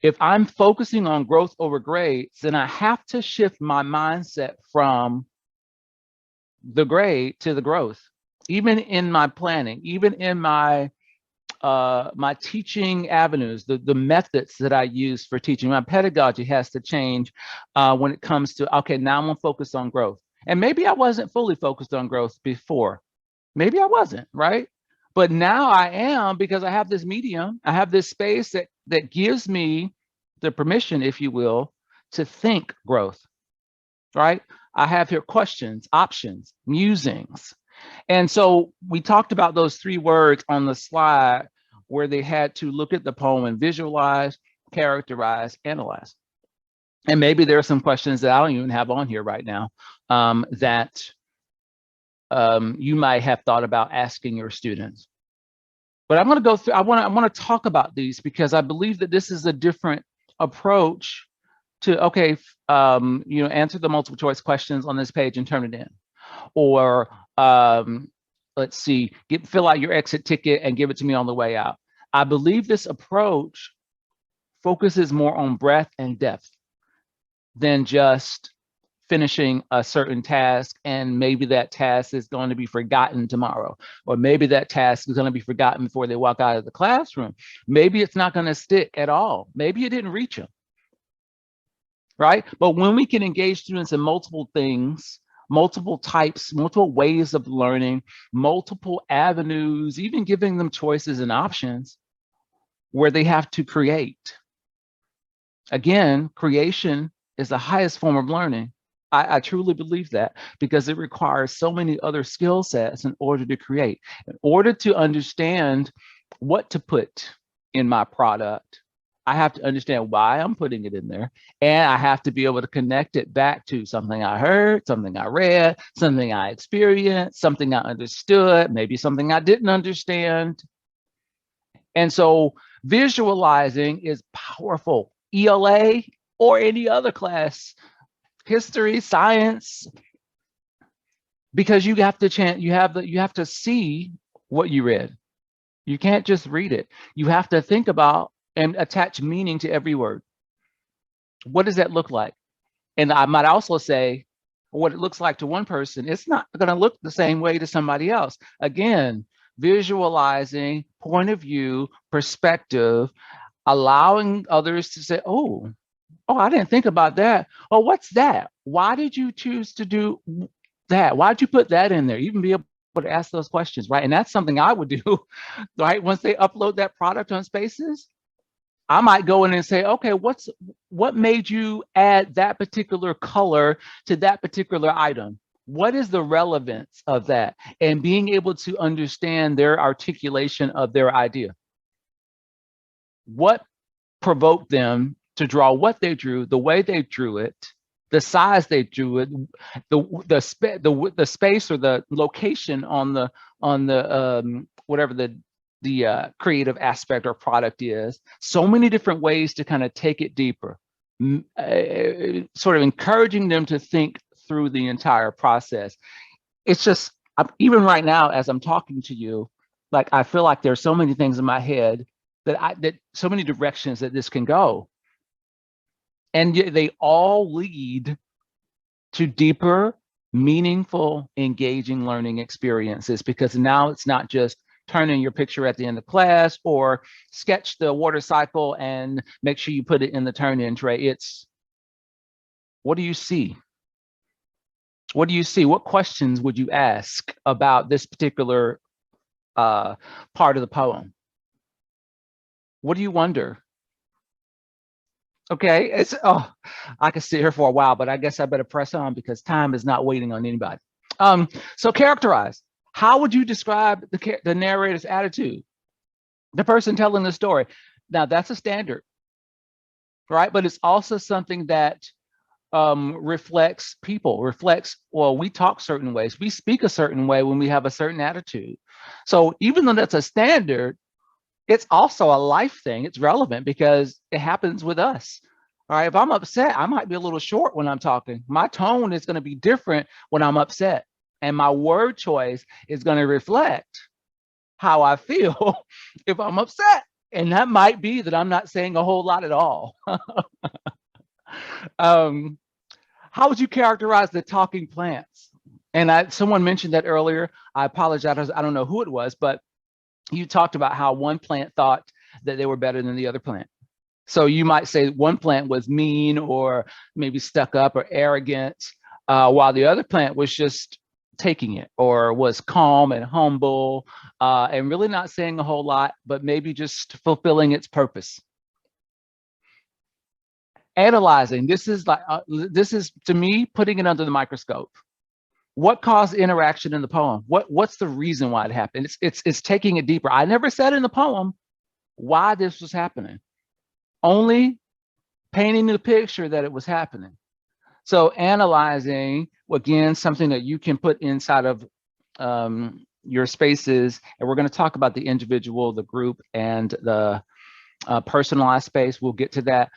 If I'm focusing on growth over grades, then I have to shift my mindset from the grade to the growth. Even in my planning, even in my my teaching avenues, the methods that I use for teaching, my pedagogy has to change when it comes to, okay, now I'm gonna focus on growth. And maybe I wasn't fully focused on growth before. Maybe I wasn't, right? But now I am, because I have this medium, I have this space that gives me the permission, if you will, to think growth, right? I have here questions, options, musings. And so we talked about those 3 words on the slide where they had to look at the poem and visualize, characterize, analyze. And maybe there are some questions that I don't even have on here right now that you might have thought about asking your students. But I'm going to go through, I want to talk about these because I believe that this is a different approach to, okay, answer the multiple choice questions on this page and turn it in. Or let's see, fill out your exit ticket and give it to me on the way out. I believe this approach focuses more on breadth and depth than just finishing a certain task, and maybe that task is going to be forgotten tomorrow, or maybe that task is going to be forgotten before they walk out of the classroom. Maybe it's not going to stick at all. Maybe it didn't reach them, right? But when we can engage students in multiple things, multiple types, multiple ways of learning, multiple avenues, even giving them choices and options where they have to create. Again, creation is the highest form of learning. I truly believe that, because it requires so many other skill sets in order to create, in order to understand what to put in my product. I have to understand why I'm putting it in there, and I have to be able to connect it back to something I heard, something I read, something I experienced, something I understood, maybe something I didn't understand. And so visualizing is powerful. ELA or any other class, history, science, because you have to you have to see what you read. You can't just read it. You have to think about and attach meaning to every word. What does that look like? And I might also say what it looks like to one person, it's not going to look the same way to somebody else. Again, visualizing, point of view, perspective, allowing others to say, oh, I didn't think about that. Oh, what's that? Why did you choose to do that? Why'd you put that in there? You can be able to ask those questions, right? And that's something I would do, right? Once they upload that product on Spaces, I might go in and say, okay, what made you add that particular color to that particular item? What is the relevance of that? And being able to understand their articulation of their idea. What provoked them to draw what they drew, the way they drew it, the size they drew it, the space or the location on the whatever the creative aspect or product is. So many different ways to kind of take it deeper, sort of encouraging them to think through the entire process. It's just, even right now as I'm talking to you, like I feel like there's so many things in my head that so many directions that this can go. And yet they all lead to deeper, meaningful, engaging learning experiences, because now it's not just turn in your picture at the end of class or sketch the water cycle and make sure you put it in the turn-in tray. It's, what do you see? What do you see? What questions would you ask about this particular part of the poem? What do you wonder? Okay, it's, oh, I could sit here for a while, but I guess I better press on because time is not waiting on anybody. So characterize. How would you describe the narrator's attitude? The person telling the story. Now that's a standard, right? But it's also something that reflects people, well, we talk certain ways, we speak a certain way when we have a certain attitude. So even though that's a standard, it's also a life thing. It's relevant because it happens with us. All right, if I'm upset, I might be a little short when I'm talking. My tone is going to be different when I'm upset. And my word choice is going to reflect how I feel if I'm upset. And that might be that I'm not saying a whole lot at all. How would you characterize the talking plants? And someone mentioned that earlier. I apologize. I don't know who it was, but you talked about how one plant thought that they were better than the other plant. So you might say one plant was mean or maybe stuck up or arrogant, while the other plant was just taking it or was calm and humble and really not saying a whole lot, but maybe just fulfilling its purpose. Analyzing, this is to me putting it under the microscope. What caused interaction in the poem? What's the reason why it happened? It's taking it deeper. I never said in the poem why this was happening, only painting the picture that it was happening. So analyzing, again, something that you can put inside of your spaces, and we're going to talk about the individual, the group, and the personalized space. We'll get to that.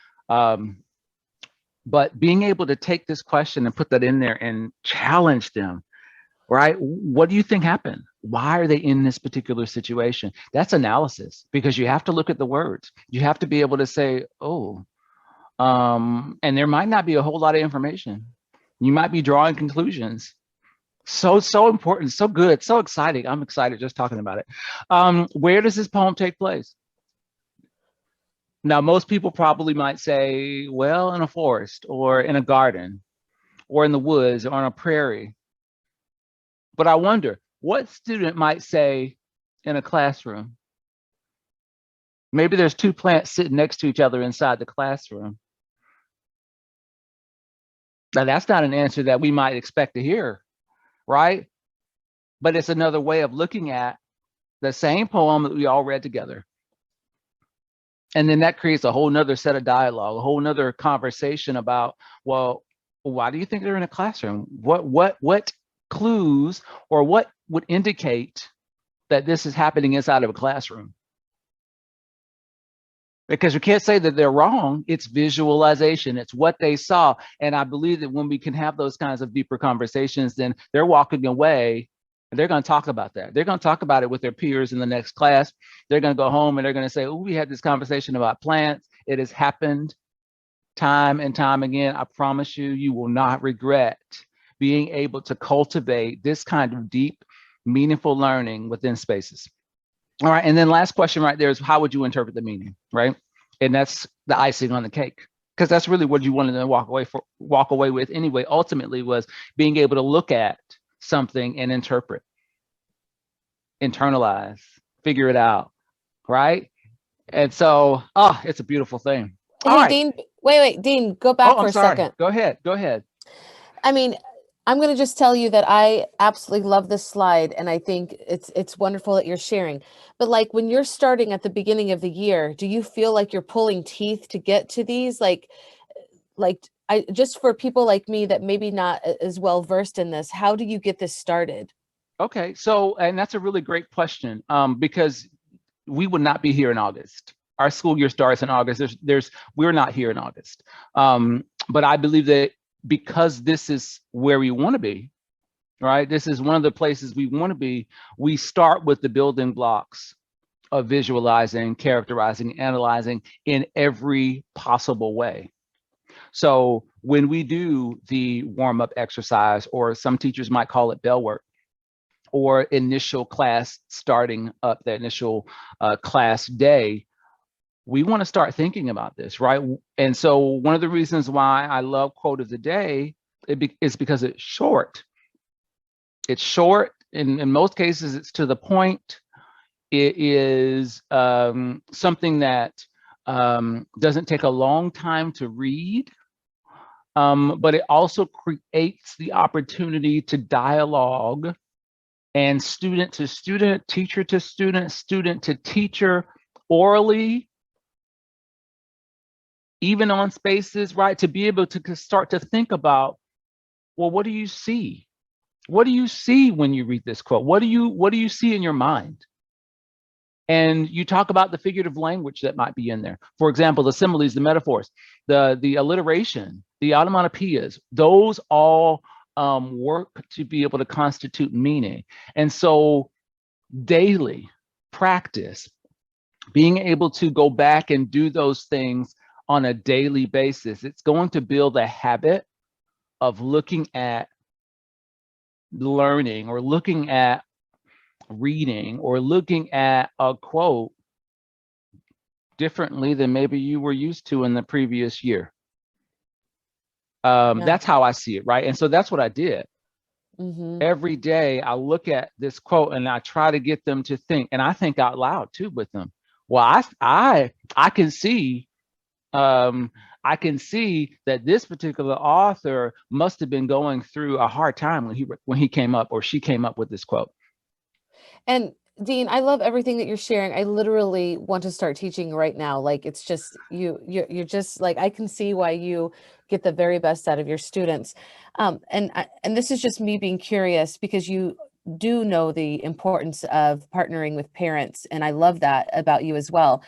But being able to take this question and put that in there and challenge them, right? What do you think happened? Why are they in this particular situation? That's analysis, because you have to look at the words. You have to be able to say, oh, and there might not be a whole lot of information. You might be drawing conclusions. So important, so good, so exciting. I'm excited just talking about it. Where does this poem take place? Now, most people probably might say, well, in a forest or in a garden or in the woods or on a prairie. But I wonder, what student might say in a classroom? Maybe there's two plants sitting next to each other inside the classroom. Now, that's not an answer that we might expect to hear, right? But it's another way of looking at the same poem that we all read together. And then that creates a whole nother set of dialogue, a whole nother conversation about, well, why do you think they're in a classroom? What clues or what would indicate that this is happening inside of a classroom? Because you can't say that they're wrong. It's visualization. It's what they saw. And I believe that when we can have those kinds of deeper conversations, then they're walking away and they're going to talk about that. They're going to talk about it with their peers in the next class. They're going to go home and they're going to say, oh, we had this conversation about plants. It has happened time and time again. I promise you, you will not regret being able to cultivate this kind of deep, meaningful learning within spaces. All right, and then last question right there is, how would you interpret the meaning, right? And that's the icing on the cake, because that's really what you wanted to walk away with anyway. Ultimately, was being able to look at something and interpret, internalize, figure it out, right? And so, oh, it's a beautiful thing. All Hey, right. Dean, wait, Dean, go back Oh, for I'm a sorry. second. Go ahead. I mean, I'm going to just tell you that I absolutely love this slide, and I think it's wonderful that you're sharing. But like when you're starting at the beginning of the year, do you feel like you're pulling teeth to get to these? Like I just for people like me that maybe not as well versed in this, how do you get this started? Okay, so, and that's a really great question, because we would not be here in August. Our school year starts in August. We're not here in August. But I believe that because this is where we want to be, right? This is one of the places we want to be. We start with the building blocks of visualizing, characterizing, analyzing in every possible way. So when we do the warm-up exercise, or some teachers might call it bell work, or initial class starting up, the initial class day, we want to start thinking about this, right? And so one of the reasons why I love quote of the day is because it's short. It's short. In most cases, it's to the point. It is something that doesn't take a long time to read, but it also creates the opportunity to dialogue, and student to student, teacher to student, student to teacher, orally, even on spaces, right? To be able to start to think about, well, what do you see? What do you see when you read this quote? What do you see in your mind? And you talk about the figurative language that might be in there. For example, the similes, the metaphors, the alliteration, the onomatopoeias, those all work to be able to constitute meaning. And so daily practice, being able to go back and do those things on a daily basis, it's going to build a habit of looking at learning, or looking at reading, or looking at a quote differently than maybe you were used to in the previous year. That's how I see it, right? And so that's what I did. Every day I look at this quote and I try to get them to think, and I think out loud too with them. Well, I can see I can see that this particular author must have been going through a hard time when he came up, or she came up with this quote. And Dean, I love everything that you're sharing. I literally want to start teaching right now. Like it's just you're just like, I can see why you get the very best out of your students. And this is just me being curious, because you do know the importance of partnering with parents, and I love that about you as well.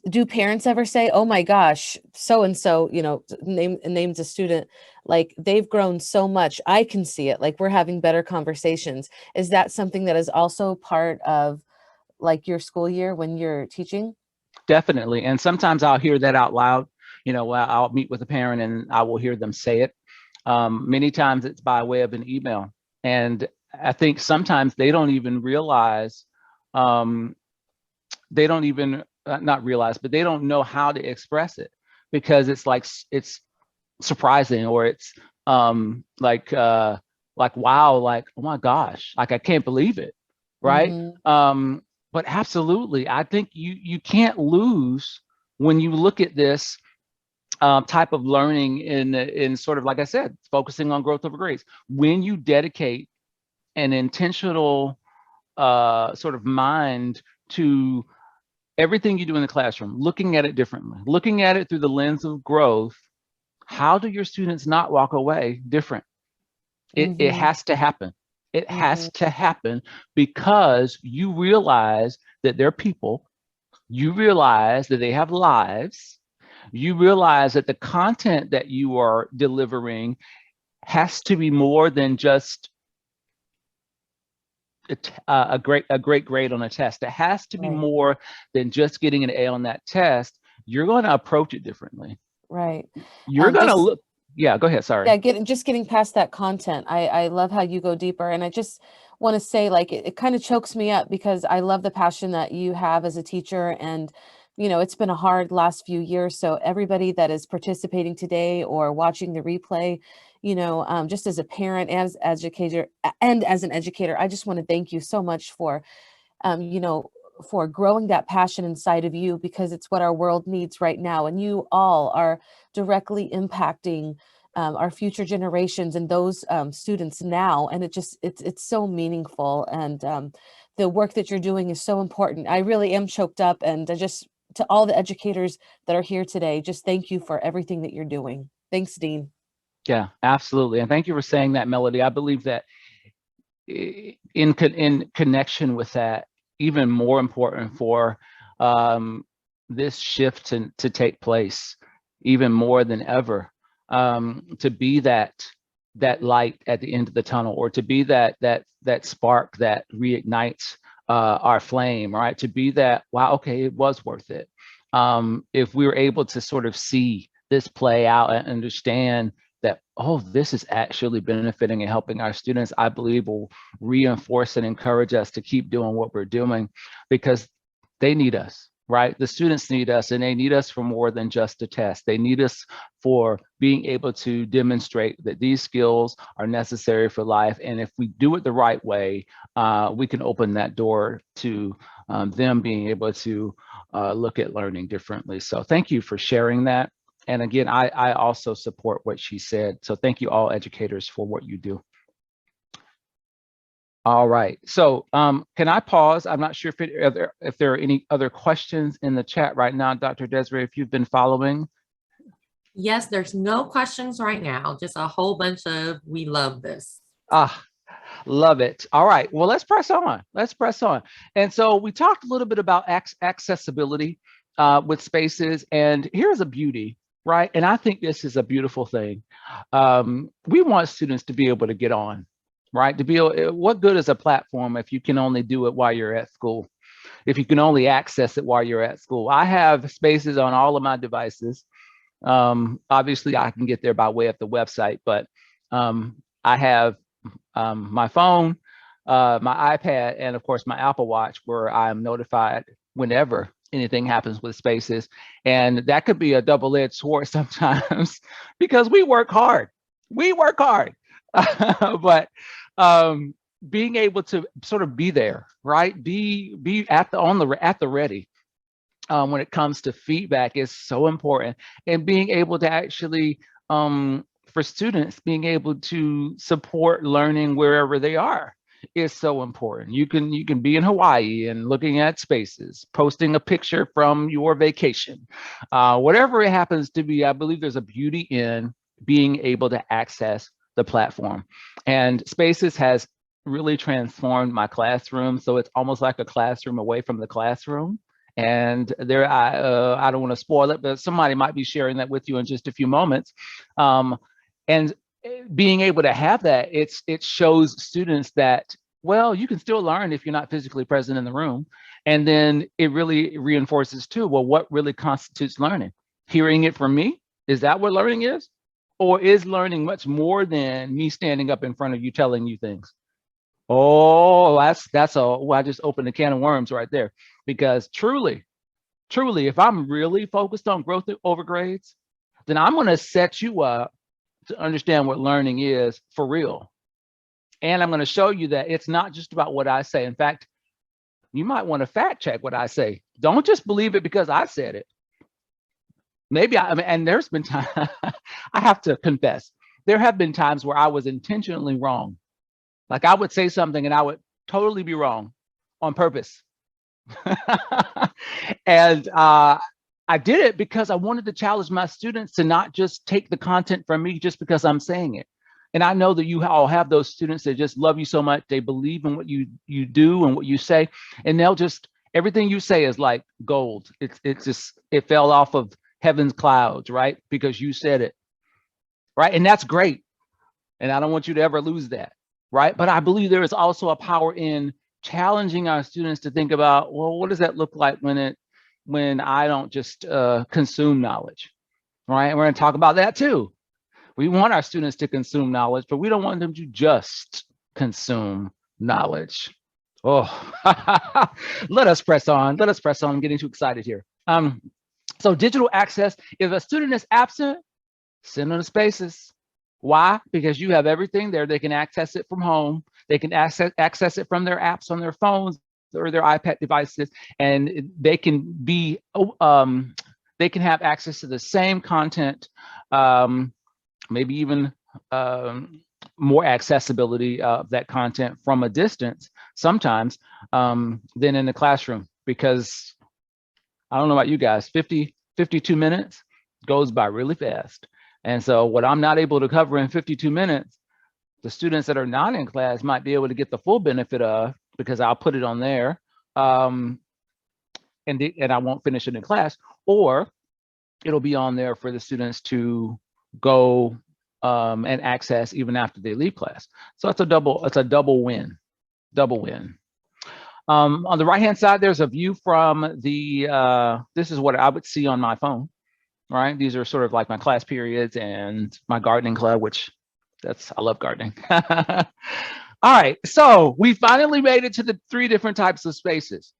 Do parents ever say, oh my gosh, so and so, names a student, like they've grown so much, I can see it, like we're having better conversations? Is that something that is also part of like your school year when you're teaching? Definitely. And sometimes I'll hear that out loud. I'll meet with a parent and I will hear them say it. Many times it's by way of an email. And I think sometimes they don't even realize, they don't even not realize, but they don't know how to express it, because it's like, it's surprising, or it's like wow, like, oh my gosh, like I can't believe it, right? But absolutely, I think you can't lose when you look at this type of learning in sort of, like I said, focusing on growth over grades. When you dedicate an intentional sort of mind to everything you do in the classroom, looking at it differently, looking at it through the lens of growth, how do your students not walk away different? It has to happen. It has to happen because you realize that they're people. You realize that they have lives. You realize that the content that you are delivering has to be more than just a great grade on a test. It has to be more than just getting an A on that test. You're going to approach it differently. Right. You're going to look. Yeah, go ahead. Sorry. Yeah, getting past that content. I love how you go deeper. And I just want to say, like, it kind of chokes me up because I love the passion that you have as a teacher. And, you know, it's been a hard last few years. So everybody that is participating today or watching the replay, you know, just as a parent, as educator, and as an educator, I just want to thank you so much for, you know, for growing that passion inside of you, because it's what our world needs right now. And you all are directly impacting our future generations and those students now. And it's so meaningful. And the work that you're doing is so important. I really am choked up. And I just, to all the educators that are here today, just thank you for everything that you're doing. Thanks, Dean. Yeah, absolutely. And thank you for saying that, Melody. I believe that in connection with that, even more important for this shift to take place, even more than ever, to be that light at the end of the tunnel, or to be that spark that reignites our flame, right? To be that, wow, okay, it was worth it. If we were able to sort of see this play out and understand that, oh, this is actually benefiting and helping our students, I believe will reinforce and encourage us to keep doing what we're doing, because they need us, right? The students need us, and they need us for more than just a test. They need us for being able to demonstrate that these skills are necessary for life. And if we do it the right way, we can open that door to them being able to look at learning differently. So thank you for sharing that. And again, I also support what she said. So thank you all educators for what you do. All right, so can I pause? I'm not sure if there are any other questions in the chat right now, Dr. Desiree, if you've been following. Yes, there's no questions right now, just a whole bunch of, we love this. Love it. All right, well, let's press on. Let's press on. And so we talked a little bit about accessibility with spaces, and here's a beauty, right? And I think this is a beautiful thing. We want students to be able to get on, right? To be able, what good is a platform if you can only do it while you're at school? If you can only access it while you're at school? I have spaces on all of my devices. Obviously, I can get there by way of the website, but I have my phone, my iPad, and of course my Apple Watch, where I'm notified whenever anything happens with spaces. And that could be a double-edged sword sometimes because we work hard. But being able to sort of be there, right? Be at the ready when it comes to feedback is so important. And being able to actually, for students, being able to support learning wherever they are is so important. You can be in Hawaii and looking at spaces, posting a picture from your vacation, whatever it happens to be. I believe there's a beauty in being able to access the platform, and Spaces has really transformed my classroom. So it's almost like a classroom away from the classroom. And there, I don't want to spoil it, but somebody might be sharing that with you in just a few moments. And being able to have that, it shows students that, well, you can still learn if you're not physically present in the room. And then it really reinforces too, well, what really constitutes learning? Hearing it from me, is that what learning is? Or is learning much more than me standing up in front of you telling you things? Oh, I just opened a can of worms right there. Because truly, if I'm really focused on growth over grades, then I'm going to set you up to understand what learning is for real. And I'm going to show you that it's not just about what I say. In fact, you might want to fact check what I say. Don't just believe it because I said it. maybe I mean, and there's been time, I have to confess, there have been times where I was intentionally wrong. Like I would say something and I would totally be wrong on purpose. And I did it because I wanted to challenge my students to not just take the content from me just because I'm saying it. And I know that you all have those students that just love you so much. They believe in what you do and what you say, and they'll just, everything you say is like gold. It's just, it fell off of heaven's clouds, right? Because you said it, right? And that's great. And I don't want you to ever lose that, right? But I believe there is also a power in challenging our students to think about, well, what does that look like when I don't just consume knowledge, right? And we're going to talk about that too. We want our students to consume knowledge, but we don't want them to just consume knowledge. Oh, let us press on. Let us press on. I'm getting too excited here. So digital access, if a student is absent, send them to Spaces. Why? Because you have everything there. They can access it from home. They can access it from their apps on their phones or their iPad devices, and they can be, they can have access to the same content, maybe even more accessibility of that content from a distance sometimes than in the classroom, because I don't know about you guys, 52 minutes goes by really fast. And so what I'm not able to cover in 52 minutes, the students that are not in class might be able to get the full benefit of, because I'll put it on there and I won't finish it in class, or it'll be on there for the students to go and access even after they leave class. So it's a double win. On the right-hand side, there's a view from the, this is what I would see on my phone, right? These are sort of like my class periods and my gardening club, which I love gardening. All right, so we finally made it to the 3 different types of spaces.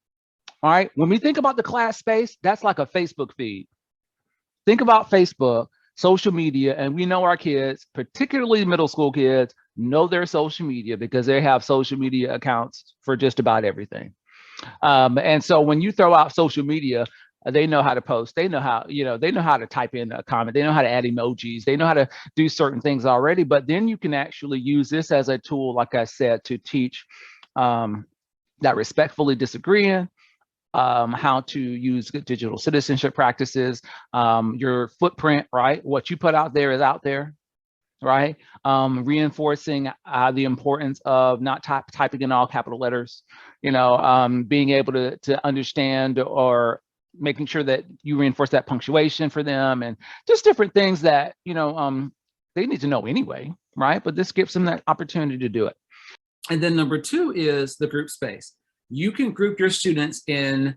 All right, when we think about the class space, that's like a Facebook feed. Think about Facebook, social media, and we know our kids, particularly middle school kids, know their social media because they have social media accounts for just about everything. And so when you throw out social media, they know how to post. They know how, they know how to type in a comment. They know how to add emojis. They know how to do certain things already. But then you can actually use this as a tool, like I said, to teach that respectfully disagreeing, how to use good digital citizenship practices, your footprint, right? What you put out there is out there, right? Reinforcing the importance of not typing in all capital letters, being able to understand, or making sure that you reinforce that punctuation for them, and just different things that, they need to know anyway, right? But this gives them that opportunity to do it. And then number 2 is the group space. You can group your students in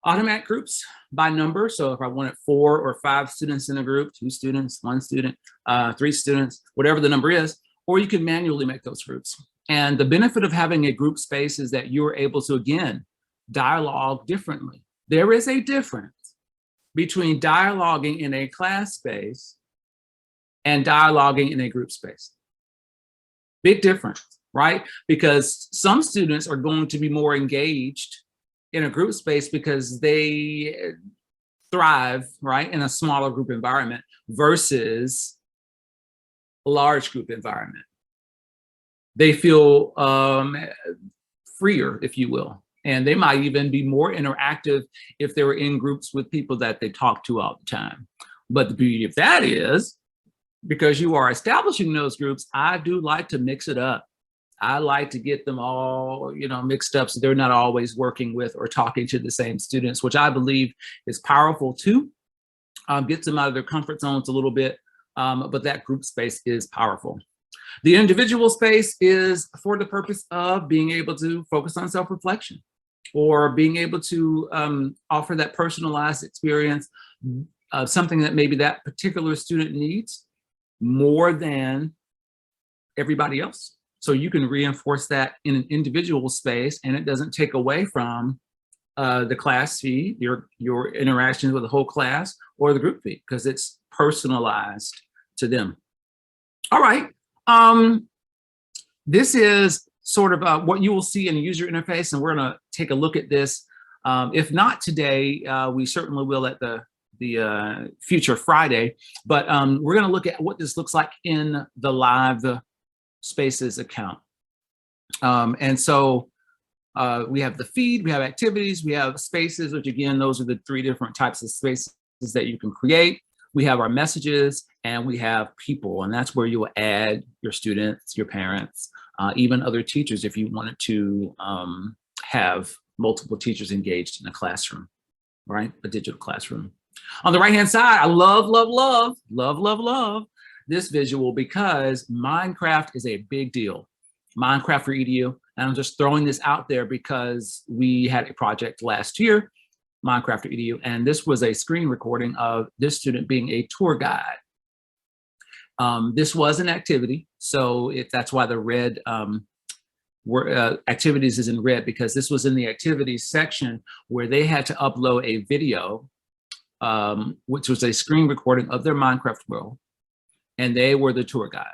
automatic groups by number. So if I wanted 4 or 5 students in a group, 2 students, 1 student, 3 students, whatever the number is, or you can manually make those groups. And the benefit of having a group space is that you are able to, again, dialogue differently. There is a difference between dialoguing in a class space and dialoguing in a group space. Big difference, right? Because some students are going to be more engaged in a group space because they thrive, right, in a smaller group environment versus a large group environment. They feel freer, if you will. And they might even be more interactive if they were in groups with people that they talk to all the time. But the beauty of that is, because you are establishing those groups, I do like to mix it up. I like to get them all, mixed up so they're not always working with or talking to the same students, which I believe is powerful too. Gets them out of their comfort zones a little bit, but that group space is powerful. The individual space is for the purpose of being able to focus on self-reflection, or being able to offer that personalized experience of something that maybe that particular student needs more than everybody else. So you can reinforce that in an individual space, and it doesn't take away from the class feed, your interactions with the whole class, or the group feed, because it's personalized to them. All right. This is sort of what you will see in a user interface, and we're going to take a look at this. If not today, we certainly will at the future Friday, but we're going to look at what this looks like in the Live Spaces account. And so we have the feed, we have activities, we have spaces, which again, those are the 3 different types of spaces that you can create. We have our messages, and we have people, and that's where you will add your students, your parents, even other teachers if you wanted to have multiple teachers engaged in a classroom, right? A digital classroom. On the right-hand side, I love this visual because Minecraft is a big deal. Minecraft for EDU, and I'm just throwing this out there because we had a project last year, Minecraft for EDU, and this was a screen recording of this student being a tour guide. This was an activity, so that's why the red activities is in red, because this was in the activities section where they had to upload a video, which was a screen recording of their Minecraft world, and they were the tour guide.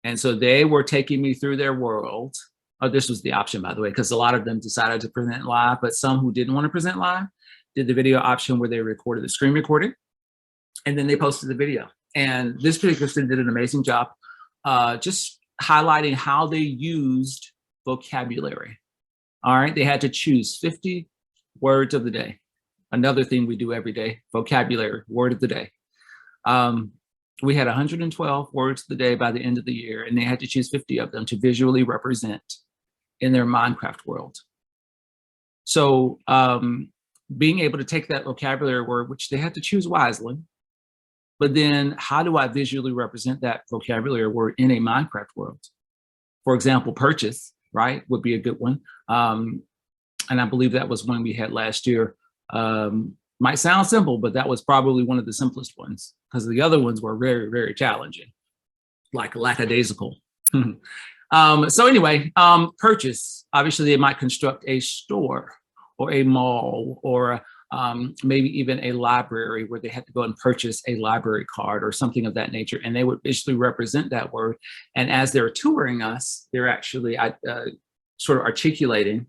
And so they were taking me through their world. Oh, this was the option, by the way, because a lot of them decided to present live, but some who didn't want to present live did the video option where they recorded the screen recording, and then they posted the video. And this particular student did an amazing job just highlighting how they used vocabulary. All right, they had to choose 50 words of the day. Another thing we do every day, vocabulary, word of the day. We had 112 words of the day by the end of the year, and they had to choose 50 of them to visually represent in their Minecraft world. So being able to take that vocabulary word, which they had to choose wisely, but then how do I visually represent that vocabulary word in a Minecraft world? For example, purchase, right, would be a good one. And I believe that was one we had last year. Might sound simple, but that was probably one of the simplest ones because the other ones were very, very challenging, like lackadaisical. So anyway, purchase, obviously they might construct a store or a mall or maybe even a library where they had to go and purchase a library card or something of that nature. And they would visually represent that word. And as they're touring us, they're actually sort of articulating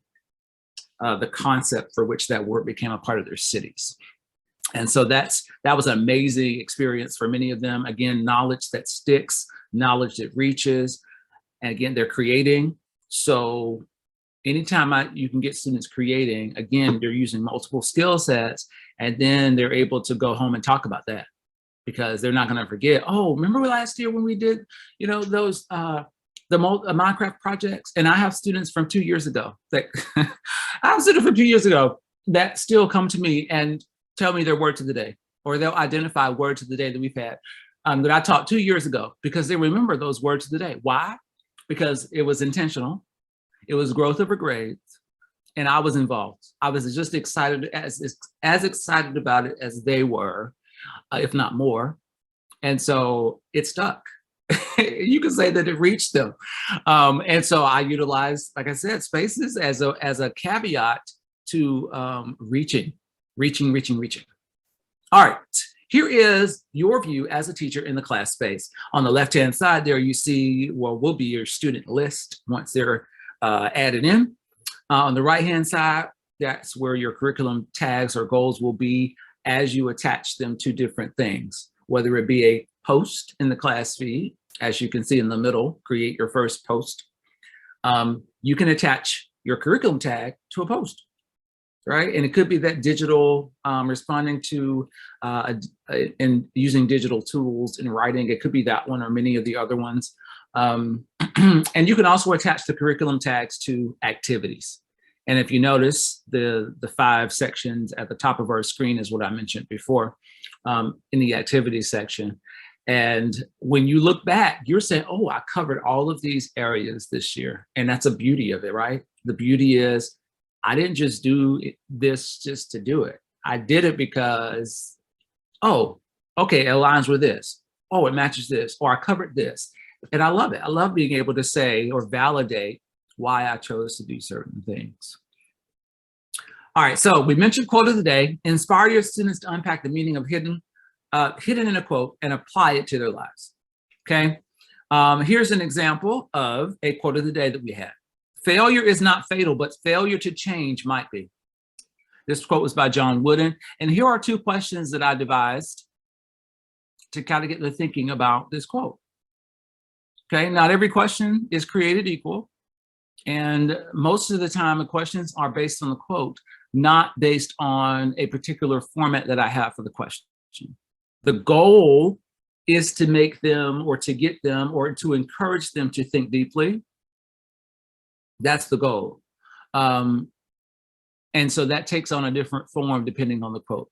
the concept for which that word became a part of their cities. And so that was an amazing experience for many of them. Again, knowledge that sticks, knowledge that reaches. And again, they're creating. So anytime you can get students creating, again, they're using multiple skill sets, and then they're able to go home and talk about that because they're not going to forget, oh, remember last year when we did, those the Minecraft projects? And I have students from 2 years ago that I have students from 2 years ago that still come to me and tell me their words of the day, or they'll identify words of the day that we've had that I taught 2 years ago because they remember those words of the day. Why? Because it was intentional. It was growth over grades, and I was involved. I was just excited, as excited about it as they were, if not more. And so it stuck. You can say that it reached them. And so I utilized, like I said, spaces as a caveat to reaching. All right, here is your view as a teacher in the class space. On the left-hand side there, you see what will be your student list once they're added in. On the right-hand side, that's where your curriculum tags or goals will be as you attach them to different things, whether it be a post in the class feed, as you can see in the middle, create your first post. You can attach your curriculum tag to a post, right? And it could be that digital, responding to and using digital tools in writing. It could be that one or many of the other ones. And you can also attach the curriculum tags to activities. And if you notice, the 5 sections at the top of our screen is what I mentioned before in the activities section. And when you look back, you're saying, oh, I covered all of these areas this year. And that's a beauty of it, right? The beauty is I didn't just do this just to do it. I did it because, oh, okay, it aligns with this. Oh, it matches this, or I covered this. And I love it. I love being able to say or validate why I chose to do certain things. All right, so we mentioned quote of the day. Inspire your students to unpack the meaning of hidden in a quote and apply it to their lives, okay? Here's an example of a quote of the day that we had. Failure is not fatal, but failure to change might be. This quote was by John Wooden. And here are 2 questions that I devised to kind of get the thinking about this quote. Okay, not every question is created equal. And most of the time, the questions are based on the quote, not based on a particular format that I have for the question. The goal is to make them, or to get them, or to encourage them to think deeply. That's the goal. And so that takes on a different form depending on the quote.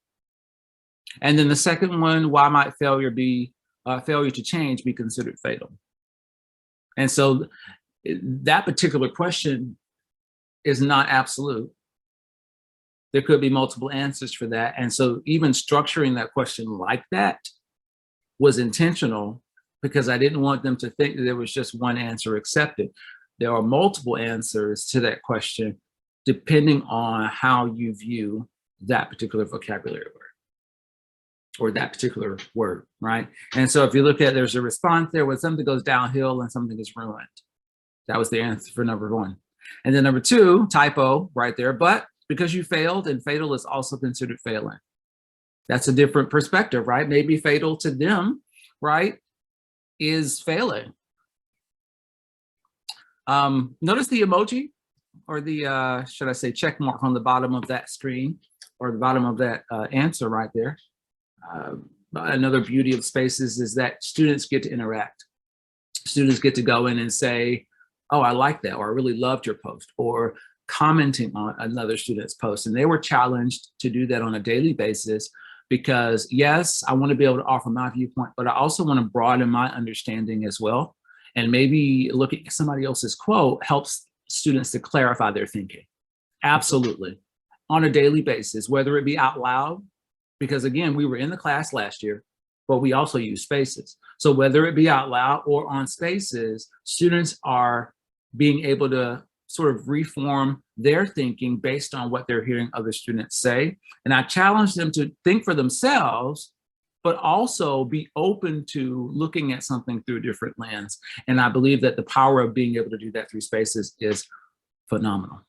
And then the second one, why might failure to change be considered fatal? And so that particular question is not absolute. There could be multiple answers for that. And so even structuring that question like that was intentional, because I didn't want them to think that there was just one answer accepted. There are multiple answers to that question, depending on how you view that particular vocabulary word or that particular word, right? And so if you look at, there's a response there where something goes downhill and something is ruined. That was the answer for number 1. And then number 2, typo right there, but because you failed, and fatal is also considered failing. That's a different perspective, right? Maybe fatal to them, right, is failing. Notice the emoji, or the, should I say, check mark on the bottom of that screen, or the bottom of that answer right there. Another beauty of spaces is that students get to interact. Students get to go in and say, oh, I like that, or I really loved your post, or commenting on another student's post. And they were challenged to do that on a daily basis, because yes, I want to be able to offer my viewpoint, but I also want to broaden my understanding as well. And maybe looking at somebody else's quote helps students to clarify their thinking. Absolutely. On a daily basis, whether it be out loud, because again, we were in the class last year, but we also use spaces. So whether it be out loud or on spaces, students are being able to sort of reform their thinking based on what they're hearing other students say. And I challenge them to think for themselves, but also be open to looking at something through a different lens. And I believe that the power of being able to do that through spaces is phenomenal.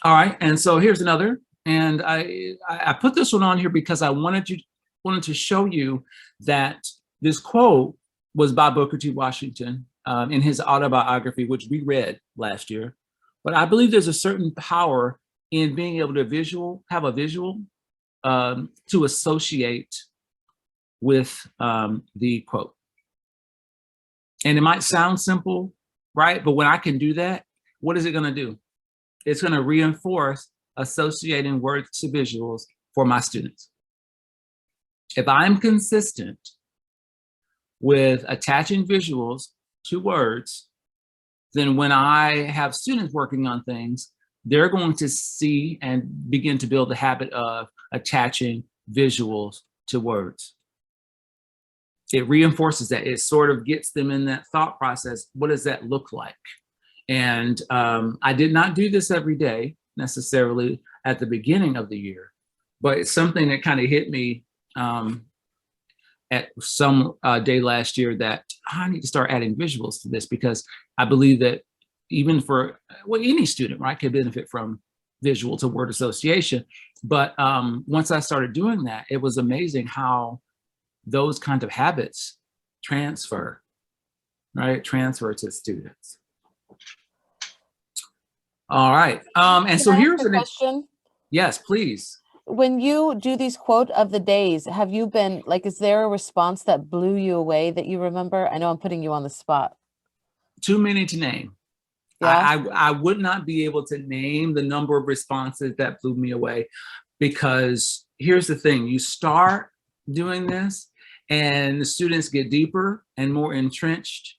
All right, and so here's another. And I put this one on here because I wanted to show you that this quote was by Booker T. Washington in his autobiography, which we read last year. But I believe there's a certain power in being able to have a visual to associate with the quote. And it might sound simple, right? But when I can do that, what is it going to do? It's going to reinforce associating words to visuals for my students. If I'm consistent with attaching visuals to words, then when I have students working on things, they're going to see and begin to build the habit of attaching visuals to words. It reinforces that. It sort of gets them in that thought process. What does that look like? And I did not do this every day necessarily at the beginning of the year, but it's something that kind of hit me at some day last year that I need to start adding visuals to this, because I believe that even for any student, right, can benefit from visual to word association. But once I started doing that, it was amazing how those kinds of habits transfer, right? Transfer to students. All right. And so here's a question. Yes, please. When you do these quote of the days, have you been like, is there a response that blew you away that you remember? I know I'm putting you on the spot. Too many to name. Yeah. I would not be able to name the number of responses that blew me away, because here's the thing, you start doing this and the students get deeper and more entrenched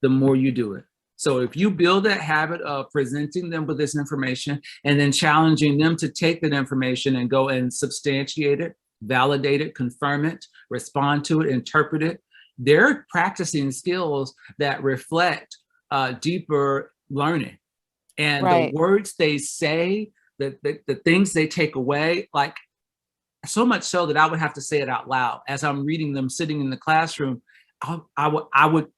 the more you do it. So if you build that habit of presenting them with this information and then challenging them to take that information and go and substantiate it, validate it, confirm it, respond to it, interpret it, they're practicing skills that reflect deeper learning. And right. The words they say, the things they take away, like so much so that I would have to say it out loud as I'm reading them sitting in the classroom. I would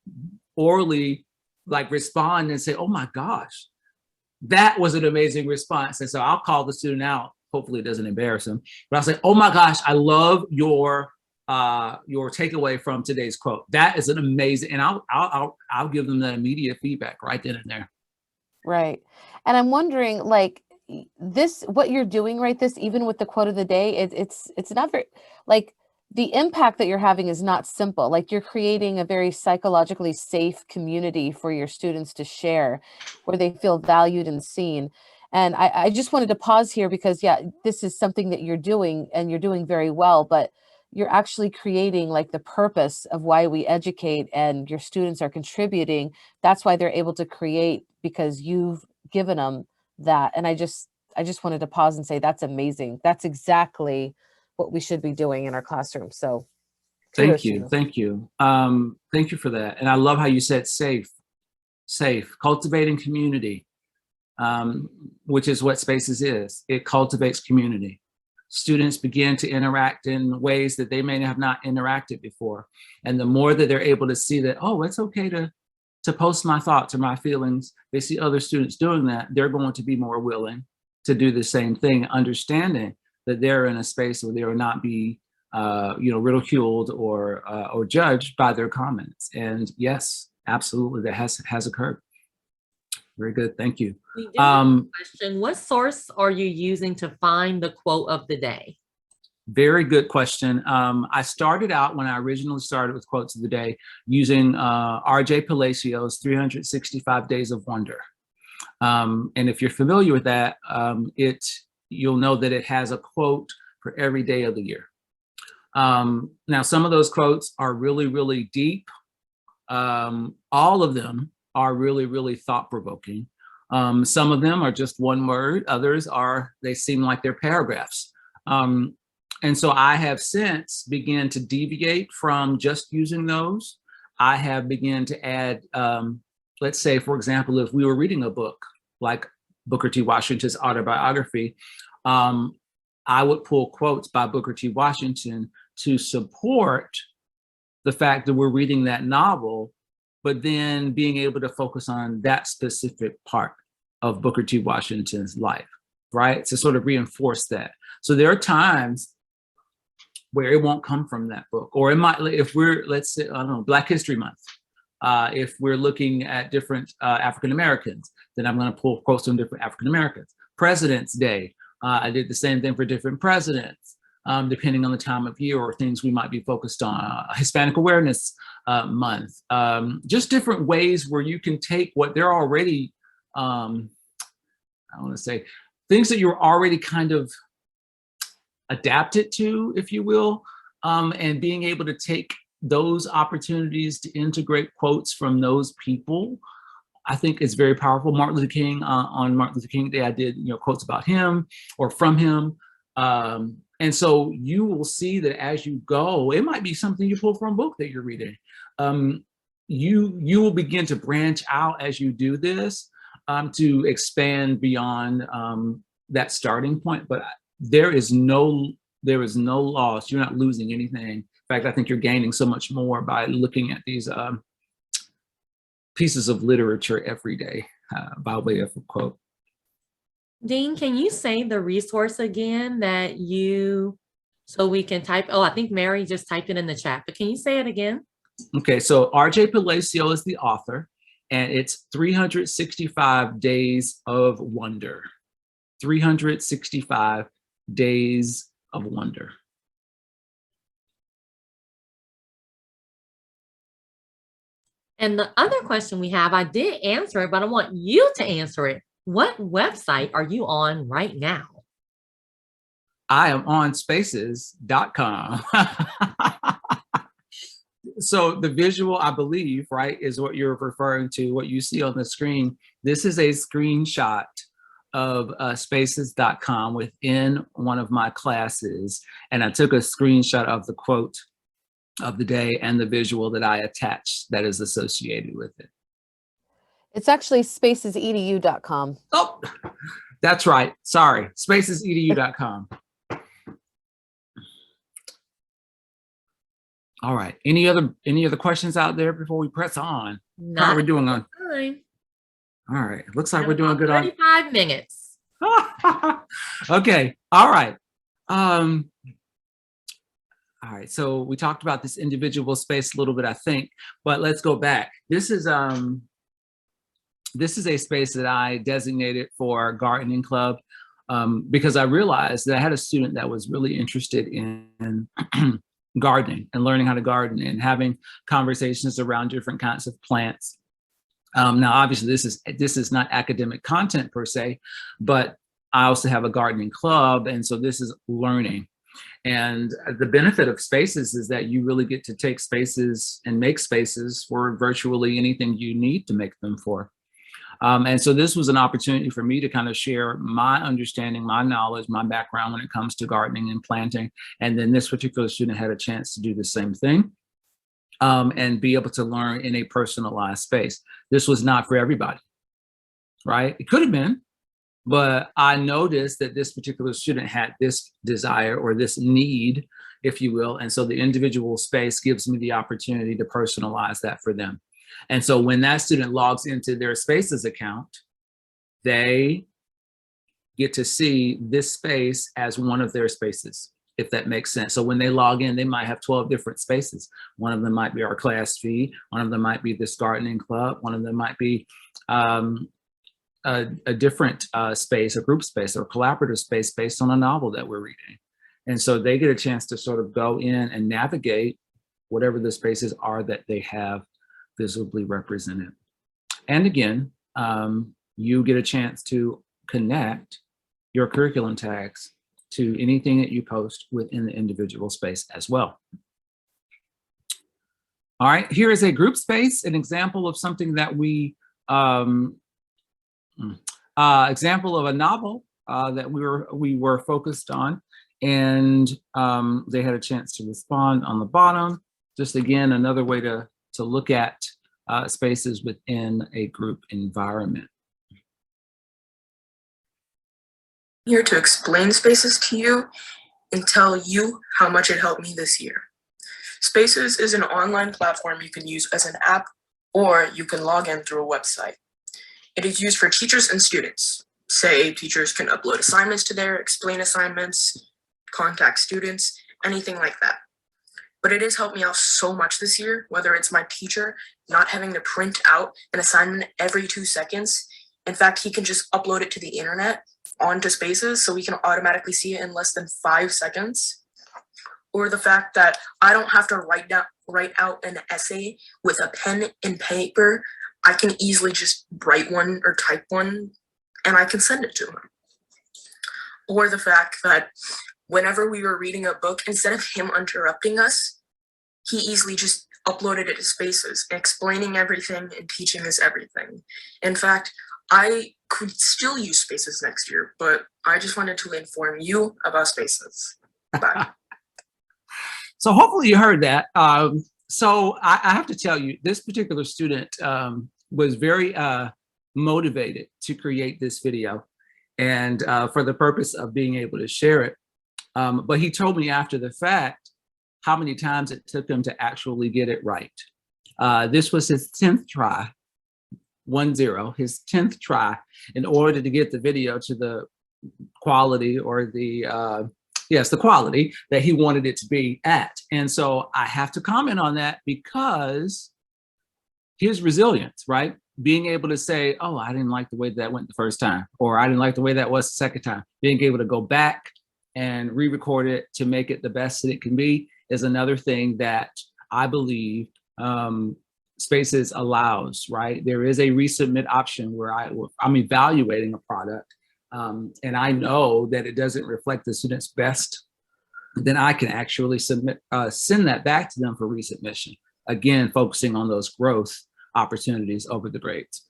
orally like respond and say, oh my gosh, that was an amazing response. And so I'll call the student out hopefully it doesn't embarrass them. But I'll say, oh my gosh, I love your takeaway from today's quote. That is an amazing, and I'll give them that immediate feedback right then and there. Right. And I'm wondering, like, this, what you're doing, right? This, even with the quote of the day, it's not very, like, the impact that you're having is not simple. Like, you're creating a very psychologically safe community for your students to share, where they feel valued and seen. And I just wanted to pause here because, yeah, this is something that you're doing and you're doing very well, but you're actually creating like the purpose of why we educate, and your students are contributing. That's why they're able to create, because you've given them that. And I just wanted to pause and say, that's amazing. That's exactly what we should be doing in our classroom. So thank you. Thank you. Thank you for that. And I love how you said safe, cultivating community, which is what Spaces is. It cultivates community. Students begin to interact in ways that they may have not interacted before. And the more that they're able to see that, oh, it's okay to post my thoughts or my feelings, they see other students doing that, they're going to be more willing to do the same thing, understanding that they're in a space where they will not be ridiculed or judged by their comments. And yes, absolutely, that has occurred. Very good, thank you. We do have a question. What source are you using to find the quote of the day? Very good question. I started out, when I originally started with quotes of the day, using R.J. Palacio's 365 Days of Wonder. And if you're familiar with that, you'll know that it has a quote for every day of the year. Now, some of those quotes are really, really deep. All of them are really, really thought-provoking. Some of them are just one word. Others they seem like they're paragraphs. And so I have since begun to deviate from just using those. I have begun to add, let's say, for example, if we were reading a book like Booker T. Washington's autobiography, I would pull quotes by Booker T. Washington to support the fact that we're reading that novel, but then being able to focus on that specific part of Booker T. Washington's life, right? To sort of reinforce that. So there are times where it won't come from that book, or it might, if we're, let's say, I don't know, Black History Month, if we're looking at different African Americans, then I'm going to pull quotes from different African Americans. President's Day, I did the same thing for different presidents, depending on the time of year or things we might be focused on. Hispanic Awareness Month, just different ways where you can take what they're already, I want to say, things that you're already kind of adapted to, if you will, and being able to take those opportunities to integrate quotes from those people, I think is very powerful. Martin Luther King, on Martin Luther King Day, I did quotes about him or from him. And so you will see that as you go, it might be something you pull from a book that you're reading. You will begin to branch out as you do this, to expand beyond that starting point. But there is no loss. You're not losing anything. In fact, I think you're gaining so much more by looking at these pieces of literature every day by way of a quote. Dean, can you say the resource again so we can type? Oh, I think Mary just typed it in the chat, but can you say it again? Okay, so R.J. Palacio is the author, and it's 365 Days of Wonder. 365 Days of Wonder. And the other question we have, I did answer it, but I want you to answer it. What website are you on right now? I am on spaces.com. So the visual, I believe, right, is what you're referring to, what you see on the screen. This is a screenshot of spaces.com within one of my classes. And I took a screenshot of the quote of the day and the visual that I attached that is associated with it. It's actually spacesedu.com. Oh, that's right. Sorry, spacesedu.com. All right. Any other questions out there before we press on? How are we doing on? Fine. All right. Looks like we're doing good on 35 minutes. Okay, all right. All right, so we talked about this individual space a little bit, I think, but let's go back. This is a space that I designated for gardening club because I realized that I had a student that was really interested in gardening and learning how to garden and having conversations around different kinds of plants. Now, obviously, this is not academic content per se, but I also have a gardening club, and so this is learning. And the benefit of spaces is that you really get to take spaces and make spaces for virtually anything you need to make them for. And so this was an opportunity for me to kind of share my understanding, my knowledge, my background when it comes to gardening and planting. And then this particular student had a chance to do the same thing and be able to learn in a personalized space. This was not for everybody, right? It could have been. But I noticed that this particular student had this desire or this need, if you will. And so the individual space gives me the opportunity to personalize that for them. And so when that student logs into their Spaces account, they get to see this space as one of their spaces, if that makes sense. So when they log in, they might have 12 different spaces. One of them might be our class fee. One of them might be this gardening club. One of them might be a different space, a group space or collaborative space based on a novel that we're reading. And so they get a chance to sort of go in and navigate whatever the spaces are that they have visibly represented. And again, you get a chance to connect your curriculum tags to anything that you post within the individual space as well. All right, here is a group space, an example of something that we example of a novel that we were focused on, and they had a chance to respond on the bottom. Just again, another way to look at spaces within a group environment. Here to explain Spaces to you and tell you how much it helped me this year. Spaces is an online platform you can use as an app, or you can log in through a website. It is used for teachers and students. Say teachers can upload assignments to there, explain assignments, contact students, anything like that. But it has helped me out so much this year, whether it's my teacher not having to print out an assignment every 2 seconds. In fact, he can just upload it to the internet onto Spaces so we can automatically see it in less than 5 seconds. Or the fact that I don't have to write out an essay with a pen and paper. I can easily just write one or type one and I can send it to him. Or the fact that whenever we were reading a book, instead of him interrupting us, he easily just uploaded it to Spaces, explaining everything and teaching us everything. In fact, I could still use Spaces next year, but I just wanted to inform you about Spaces. Bye. So hopefully you heard that. So I have to tell you, this particular student was very motivated to create this video and for the purpose of being able to share it. But he told me after the fact how many times it took him to actually get it right. This was his 10th try, 10, his 10th try in order to get the video to the quality or the, yes, the quality that he wanted it to be at. And so I have to comment on that because his resilience, right? Being able to say, oh, I didn't like the way that went the first time, or I didn't like the way that was the second time. Being able to go back and re-record it to make it the best that it can be is another thing that I believe Spaces allows, right? There is a resubmit option where I'm evaluating a product and I know that it doesn't reflect the student's best, then I can actually send that back to them for resubmission. Again, focusing on those growth opportunities over the grades.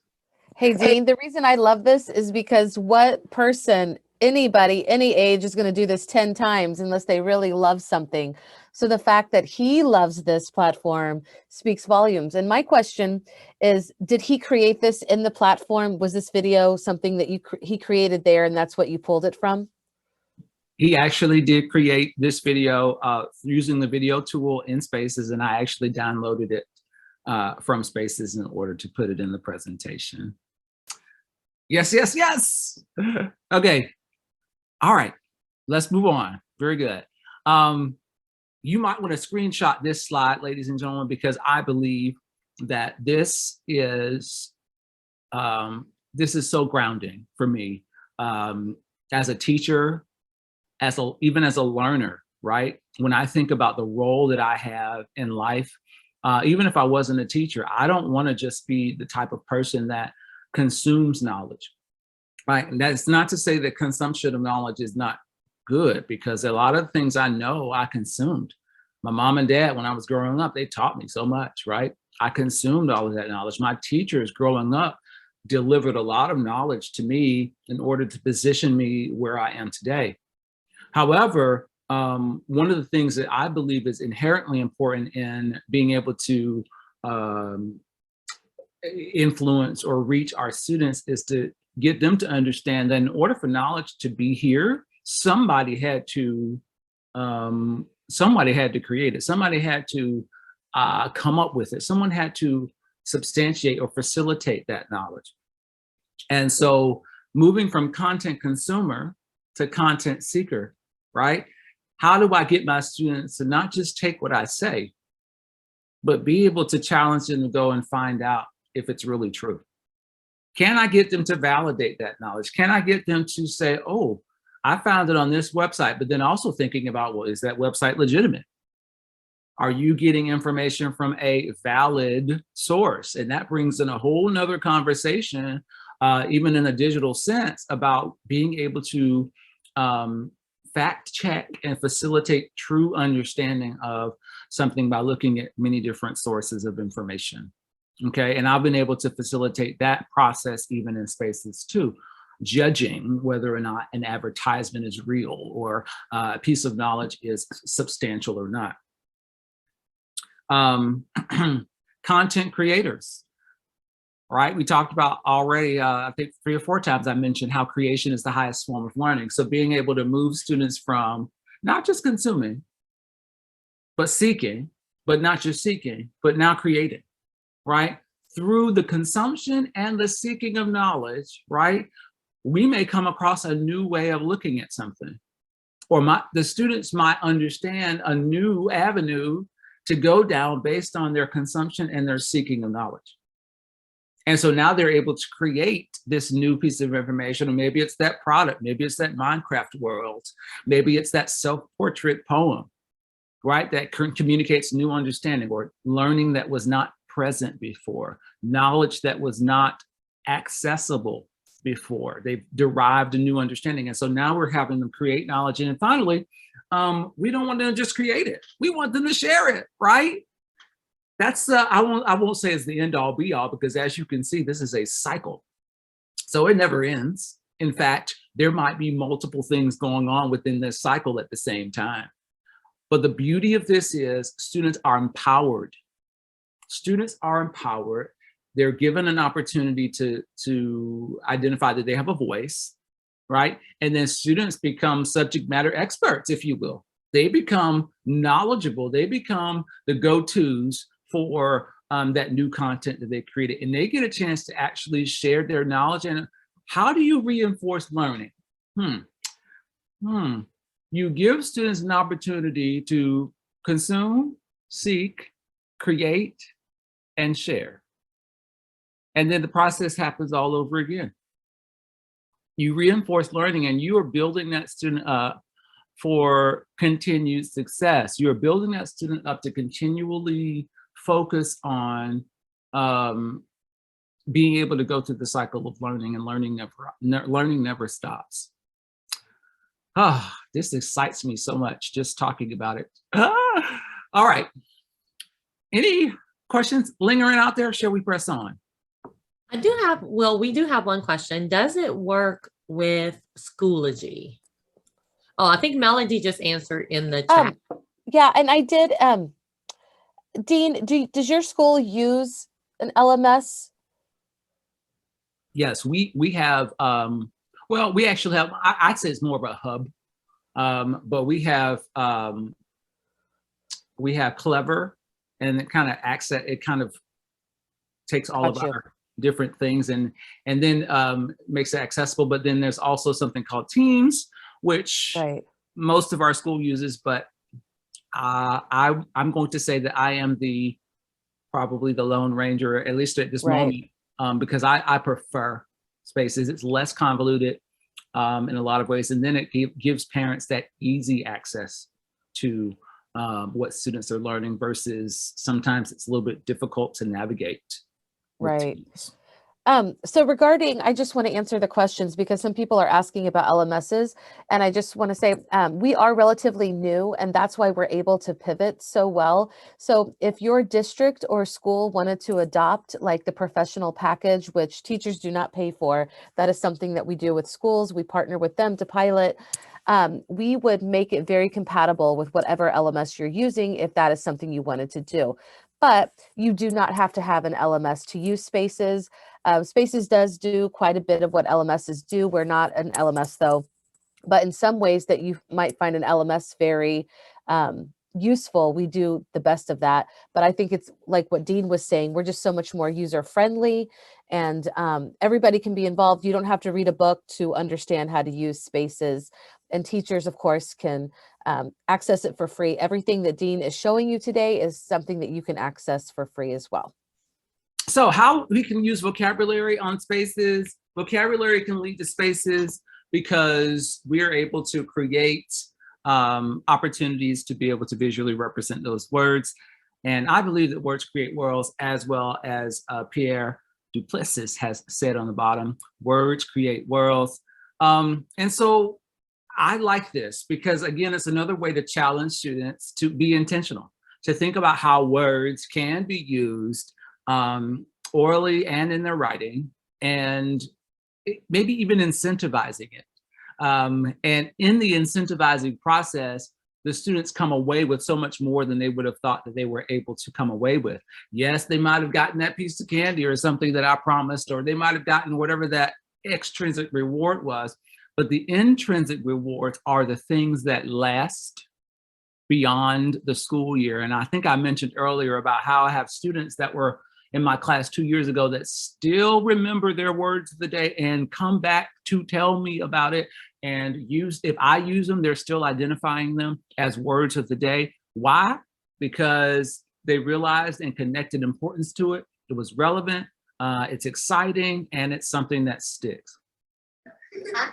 Hey, Dean, the reason I love this is because what person, anybody, any age is going to do this 10 times unless they really love something. So the fact that he loves this platform speaks volumes. And my question is, did he create this in the platform? Was this video something that he created there and that's what you pulled it from? He actually did create this video using the video tool in Spaces, and I actually downloaded it from Spaces in order to put it in the presentation. Yes, yes, yes. Okay. All right. Let's move on. Very good. You might want to screenshot this slide, ladies and gentlemen, because I believe that this is so grounding for me as a teacher, even as a learner, right? When I think about the role that I have in life, even if I wasn't a teacher, I don't want to just be the type of person that consumes knowledge, right? And that's not to say that consumption of knowledge is not good, because a lot of things I know I consumed. My mom and dad, when I was growing up, they taught me so much, right? I consumed all of that knowledge. My teachers growing up delivered a lot of knowledge to me in order to position me where I am today. However, one of the things that I believe is inherently important in being able to influence or reach our students is to get them to understand that in order for knowledge to be here, somebody had to create it. Somebody had to come up with it. Someone had to substantiate or facilitate that knowledge. And so moving from content consumer to content seeker, right? How do I get my students to not just take what I say, but be able to challenge them to go and find out if it's really true? Can I get them to validate that knowledge? Can I get them to say, oh, I found it on this website, but then also thinking about, well, is that website legitimate? Are you getting information from a valid source? And that brings in a whole nother conversation, even in a digital sense, about being able to fact check and facilitate true understanding of something by looking at many different sources of information. Okay, and I've been able to facilitate that process even in spaces too, judging whether or not an advertisement is real or a piece of knowledge is substantial or not. Content creators, right? We talked about already, I think 3 or 4 times I mentioned how creation is the highest form of learning. So being able to move students from not just consuming, but seeking, but not just seeking, but now creating, right? Through the consumption and the seeking of knowledge, right? We may come across a new way of looking at something, or the students might understand a new avenue to go down based on their consumption and their seeking of knowledge. And so now they're able to create this new piece of information, or maybe it's that product, maybe it's that Minecraft world, maybe it's that self-portrait poem, right? That communicates new understanding or learning that was not present before, knowledge that was not accessible before. They've derived a new understanding. And so now we're having them create knowledge. And finally, we don't want them to just create it. We want them to share it, right? That's, I won't say it's the end all be all, because as you can see, this is a cycle. So it never ends. In fact, there might be multiple things going on within this cycle at the same time. But the beauty of this is students are empowered. Students are empowered. They're given an opportunity to identify that they have a voice, right? And then students become subject matter experts, if you will. They become knowledgeable. They become the go-tos for that new content that they created. And they get a chance to actually share their knowledge. And how do you reinforce learning? You give students an opportunity to consume, seek, create, and share. And then the process happens all over again. You reinforce learning and you are building that student up for continued success. You're building that student up to continually focus on being able to go through the cycle of learning, and learning never stops. This excites me so much just talking about it. All right. Any questions lingering out there? Shall we press on? we do have one question. Does it work with Schoology? Oh, I think Melody just answered in the chat. Yeah, and I did. Dean, does your school use an LMS? Yes, we have. Well, we actually have. I'd say it's more of a hub, but we have Clever, and it kind of takes all of our. different things, and then makes it accessible. But then there's also something called Teams, which Right. most of our school uses, but I'm going to say that I am probably the Lone Ranger, at least at this Right. moment, because I prefer Spaces. It's less convoluted in a lot of ways, and then it gives parents that easy access to what students are learning, versus sometimes it's a little bit difficult to navigate with Right. Teams. So regarding, I just want to answer the questions because some people are asking about LMSs, and I just want to say we are relatively new, and that's why we're able to pivot so well. So if your district or school wanted to adopt like the professional package, which teachers do not pay for, that is something that we do with schools. We partner with them to pilot. We would make it very compatible with whatever LMS you're using if that is something you wanted to do. But you do not have to have an LMS to use Spaces. Spaces does do quite a bit of what LMSs do. We're not an LMS though, but in some ways that you might find an LMS very useful, we do the best of that. But I think it's like what Dean was saying, we're just so much more user friendly, and everybody can be involved. You don't have to read a book to understand how to use Spaces. And teachers, of course, can access it for free. Everything that Dean is showing you today is something that you can access for free as well. So how we can use vocabulary on Spaces. Vocabulary can lead to Spaces because we are able to create opportunities to be able to visually represent those words. And I believe that words create worlds, as well as Pierre Duplessis has said on the bottom, words create worlds. And so I like this because, again, it's another way to challenge students to be intentional, to think about how words can be used orally and in their writing, and maybe even incentivizing it. And in the incentivizing process, the students come away with so much more than they would have thought that they were able to come away with. Yes, they might have gotten that piece of candy or something that I promised, or they might have gotten whatever that extrinsic reward was, but the intrinsic rewards are the things that last beyond the school year. And I think I mentioned earlier about how I have students that were in my class 2 years ago that still remember their words of the day and come back to tell me about it, and if I use them, they're still identifying them as words of the day. Why? Because they realized and connected importance to it. It was relevant, it's exciting, and it's something that sticks.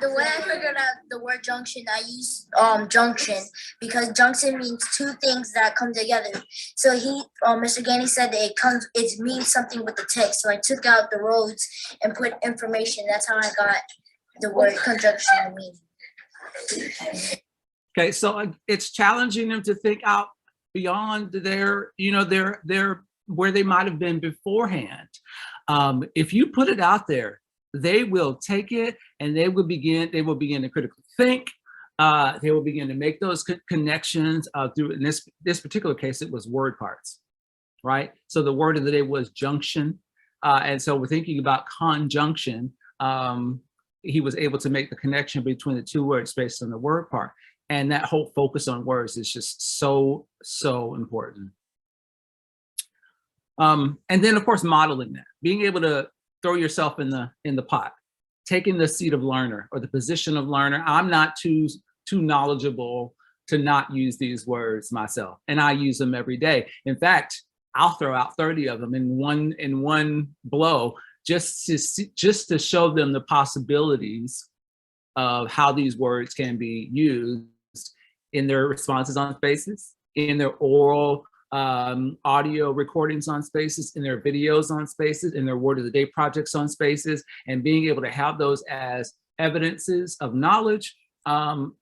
The way I figured out the word junction, I use junction, because junction means two things that come together. So Mr. Gainey said that it means something with the text. So I took out the roads and put information. That's how I got the word conjunction meaning. Okay, so it's challenging them to think out beyond their where they might have been beforehand. If you put it out there, they will take it and they will begin to critically think. They will begin to make those connections through, in this particular case, it was word parts, right? So the word of the day was junction. And so we're thinking about conjunction. He was able to make the connection between the two words based on the word part. And that whole focus on words is just so, so important. And then, of course, modeling that, being able to throw yourself in the pot, taking the seat of learner or the position of learner. I'm not too knowledgeable to not use these words myself, and I use them every day. In fact, I'll throw out 30 of them in one blow, just to show them the possibilities of how these words can be used in their responses on Spaces, in their oral audio recordings on Spaces, in their videos on Spaces, in their word of the day projects on Spaces, and being able to have those as evidences of knowledge,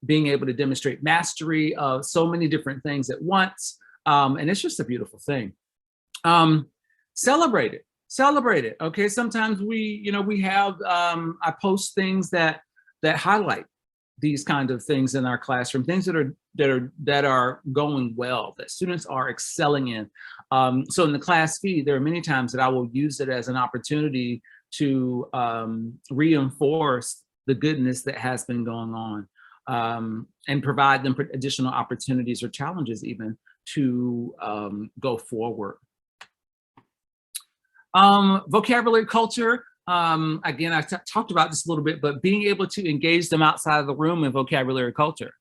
being able to demonstrate mastery of so many different things at once. And it's just a beautiful thing. Celebrate it. Okay, sometimes we have, I post things that highlight these kinds of things in our classroom, things that are going well, that students are excelling in. So in the class feed, there are many times that I will use it as an opportunity to reinforce the goodness that has been going on, and provide them additional opportunities or challenges even to go forward. Vocabulary culture. Again, I talked about this a little bit, but being able to engage them outside of the room in vocabulary culture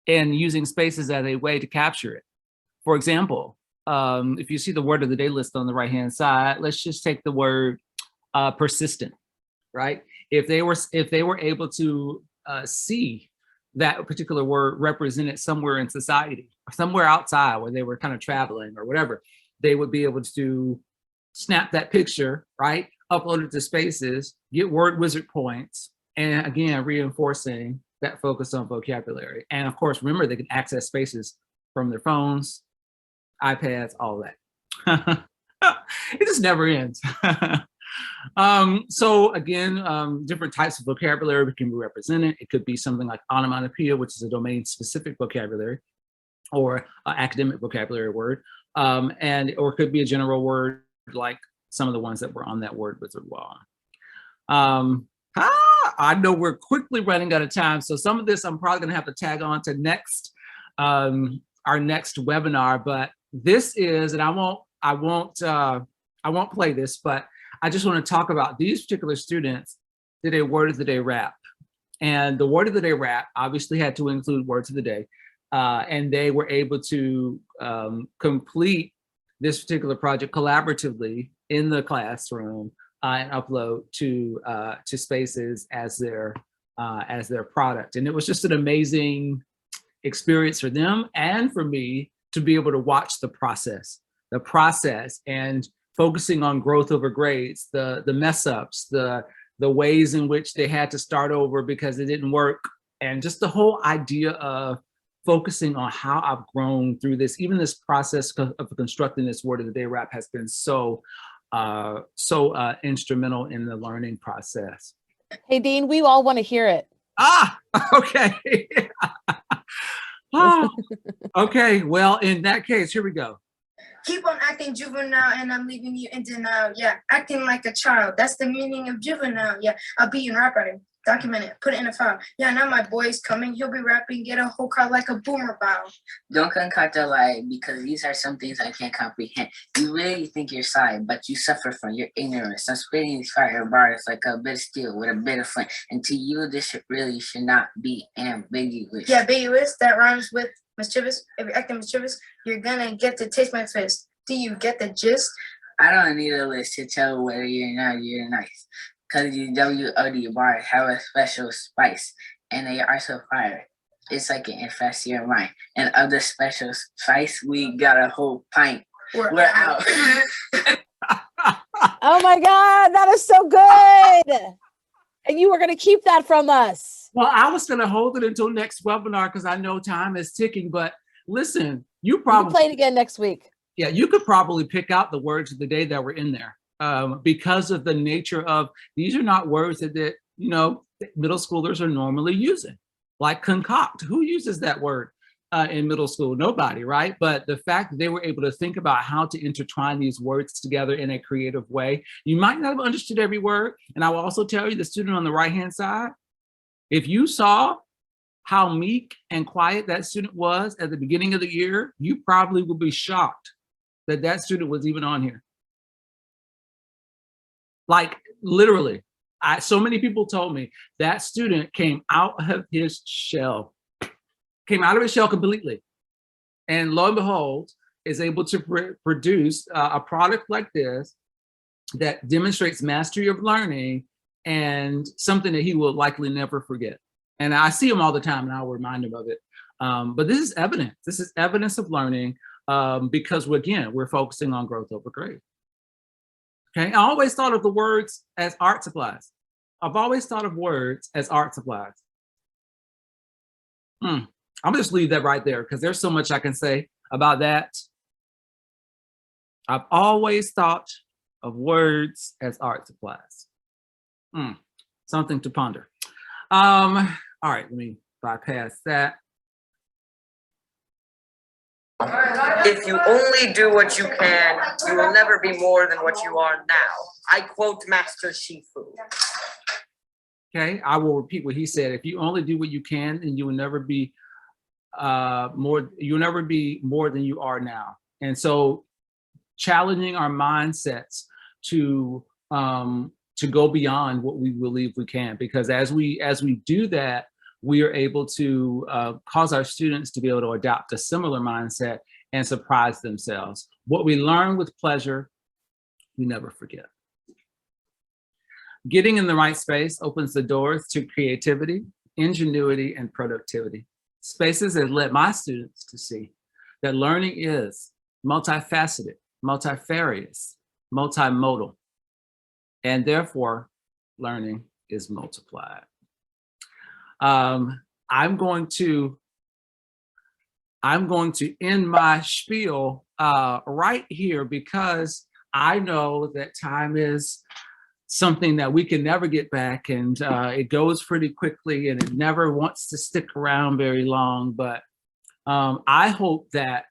and using spaces as a way to capture it. For example, if you see the word of the day list on the right-hand side, let's just take the word persistent, right? If they were able to see that particular word represented somewhere in society, or somewhere outside where they were kind of traveling or whatever, they would be able to snap that picture, right? Upload it to Spaces, get word wizard points, and again, reinforcing that focus on vocabulary. And of course, remember, they can access Spaces from their phones, iPads, all that. It just never ends. So again, different types of vocabulary can be represented. It could be something like onomatopoeia, which is a domain-specific vocabulary, or academic vocabulary word, or it could be a general word like some of the ones that were on that word wizard wall. I know we're quickly running out of time, so some of this I'm probably going to have to tag on to our next webinar. But this is, and I won't play this, but I just want to talk about these particular students did a word of the day rap. And the word of the day rap obviously had to include words of the day. And they were able to complete this particular project collaboratively in the classroom and upload to Spaces as their product. And it was just an amazing experience for them and for me to be able to watch the process and focusing on growth over grades, the mess ups, the ways in which they had to start over because it didn't work, and just the whole idea of focusing on how I've grown through this. Even this process of constructing this word of the day rap has been so instrumental in the learning process. Hey, Dean, we all want to hear it. Okay. Okay, well, in that case, here we go. Keep on acting juvenile and I'm leaving you in denial. Yeah, acting like a child. That's the meaning of juvenile. Yeah, I'll be in rap writing. Document it, put it in a file. Yeah, now my boy's coming. He'll be rapping, get a whole car like a boomer bow. Don't concoct a lie, because these are some things I can't comprehend. You really think you're sly, but you suffer from your ignorance. I'm spitting these fire bars like a bit of steel with a bit of flint. And to you, this really should not be ambiguous. Yeah, ambiguous, that rhymes with mischievous. If you're acting mischievous, you're gonna get to taste my fist. Do you get the gist? I don't need a list to tell whether you're nice. Because you WOD bars have a special spice, and they are so fire. It's like it infests your mind. And of the special spice, we got a whole pint. We're out. Oh my God, that is so good. And you were going to keep that from us. Well, I was going to hold it until next webinar because I know time is ticking. But listen, you We'll play it again next week. Yeah, you could probably pick out the words of the day that were in there because of the nature of, these are not words that middle schoolers are normally using, like concoct. Who uses that word in middle school? Nobody, right? But the fact that they were able to think about how to intertwine these words together in a creative way, you might not have understood every word. And I will also tell you, the student on the right-hand side, if you saw how meek and quiet that student was at the beginning of the year, you probably would be shocked that that student was even on here. Like literally, so many people told me that student came out of his shell completely. And lo and behold, is able to produce a product like this that demonstrates mastery of learning and something that he will likely never forget. And I see him all the time and I'll remind him of it. But this is evidence. This is evidence of learning because we're focusing on growth over grade. Okay, I always thought of the words as art supplies. I've always thought of words as art supplies. I'm gonna just leave that right there because there's so much I can say about that. I've always thought of words as art supplies. Something to ponder. All right, let me bypass that. If you only do what you can, you will never be more than what you are now. I quote Master Shifu. Okay, I will repeat what he said. If you only do what you can, then you will never be you'll never be more than you are now. And so challenging our mindsets to go beyond what we believe we can, because as we do that, we are able to cause our students to be able to adopt a similar mindset and surprise themselves. What we learn with pleasure, we never forget. Getting in the right space opens the doors to creativity, ingenuity, and productivity. Spaces has led my students to see that learning is multifaceted, multifarious, multimodal, and therefore learning is multiplied. I'm going to end my spiel right here, because I know that time is something that we can never get back, and it goes pretty quickly, and it never wants to stick around very long. But I hope that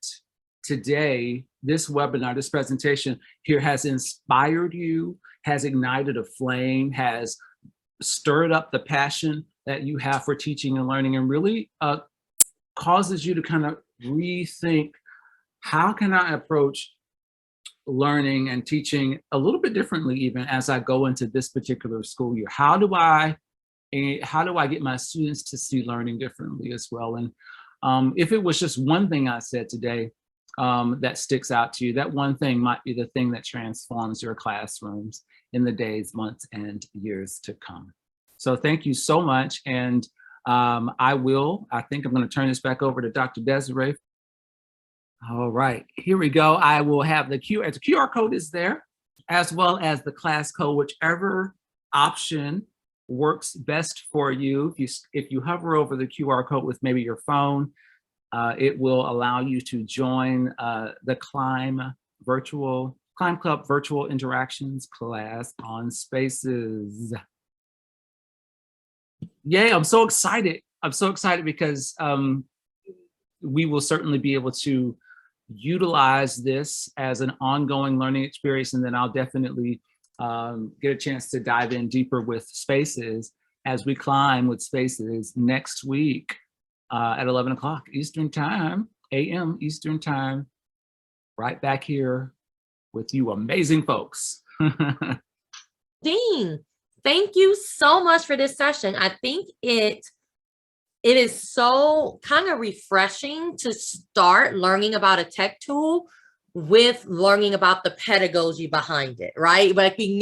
today, this webinar, this presentation here has inspired you, has ignited a flame, has stirred up the passion that you have for teaching and learning, and really causes you to kind of rethink, how can I approach learning and teaching a little bit differently, even as I go into this particular school year? How do I get my students to see learning differently as well? And if it was just one thing I said today that sticks out to you, that one thing might be the thing that transforms your classrooms in the days, months, and years to come. So thank you so much. And I think I'm going to turn this back over to Dr. Desiree. All right, here we go. I will have the QR code is there, as well as the class code, whichever option works best for you. If you hover over the QR code with maybe your phone, it will allow you to join the Climb Club Virtual Interactions class on Spaces. Yay, I'm so excited. I'm so excited because we will certainly be able to utilize this as an ongoing learning experience. And then I'll definitely get a chance to dive in deeper with Spaces as we climb with Spaces next week at 11 o'clock Eastern Time, a.m. Eastern Time, right back here with you amazing folks. Dean, thank you so much for this session. I think it is so kind of refreshing to start learning about a tech tool with learning about the pedagogy behind it, right? Like we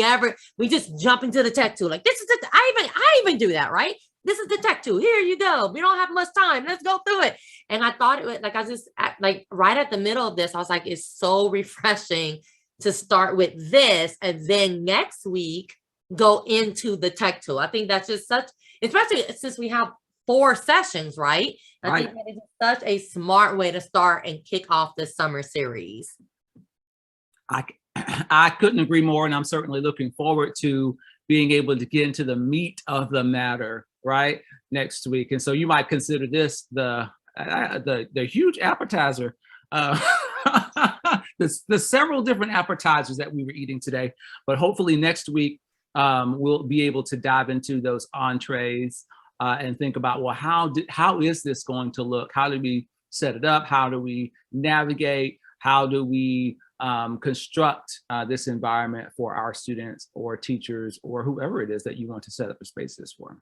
just jump into the tech tool. Like this is I even do that, right? This is the tech tool. Here you go. We don't have much time. Let's go through it. And I thought it was like, I just like right at the middle of this, I was like, it's so refreshing to start with this. And then next week, go into the tech tool. I think that's just especially since we have 4 sessions, right? I think that is such a smart way to start and kick off this summer series. I couldn't agree more, and I'm certainly looking forward to being able to get into the meat of the matter, right, next week. And so you might consider this the huge appetizer, the several different appetizers that we were eating today. But hopefully next week we'll be able to dive into those entrees and think about, well, how is this going to look? How do we set it up? How do we navigate? How do we construct this environment for our students or teachers or whoever it is that you want to set up the spaces for?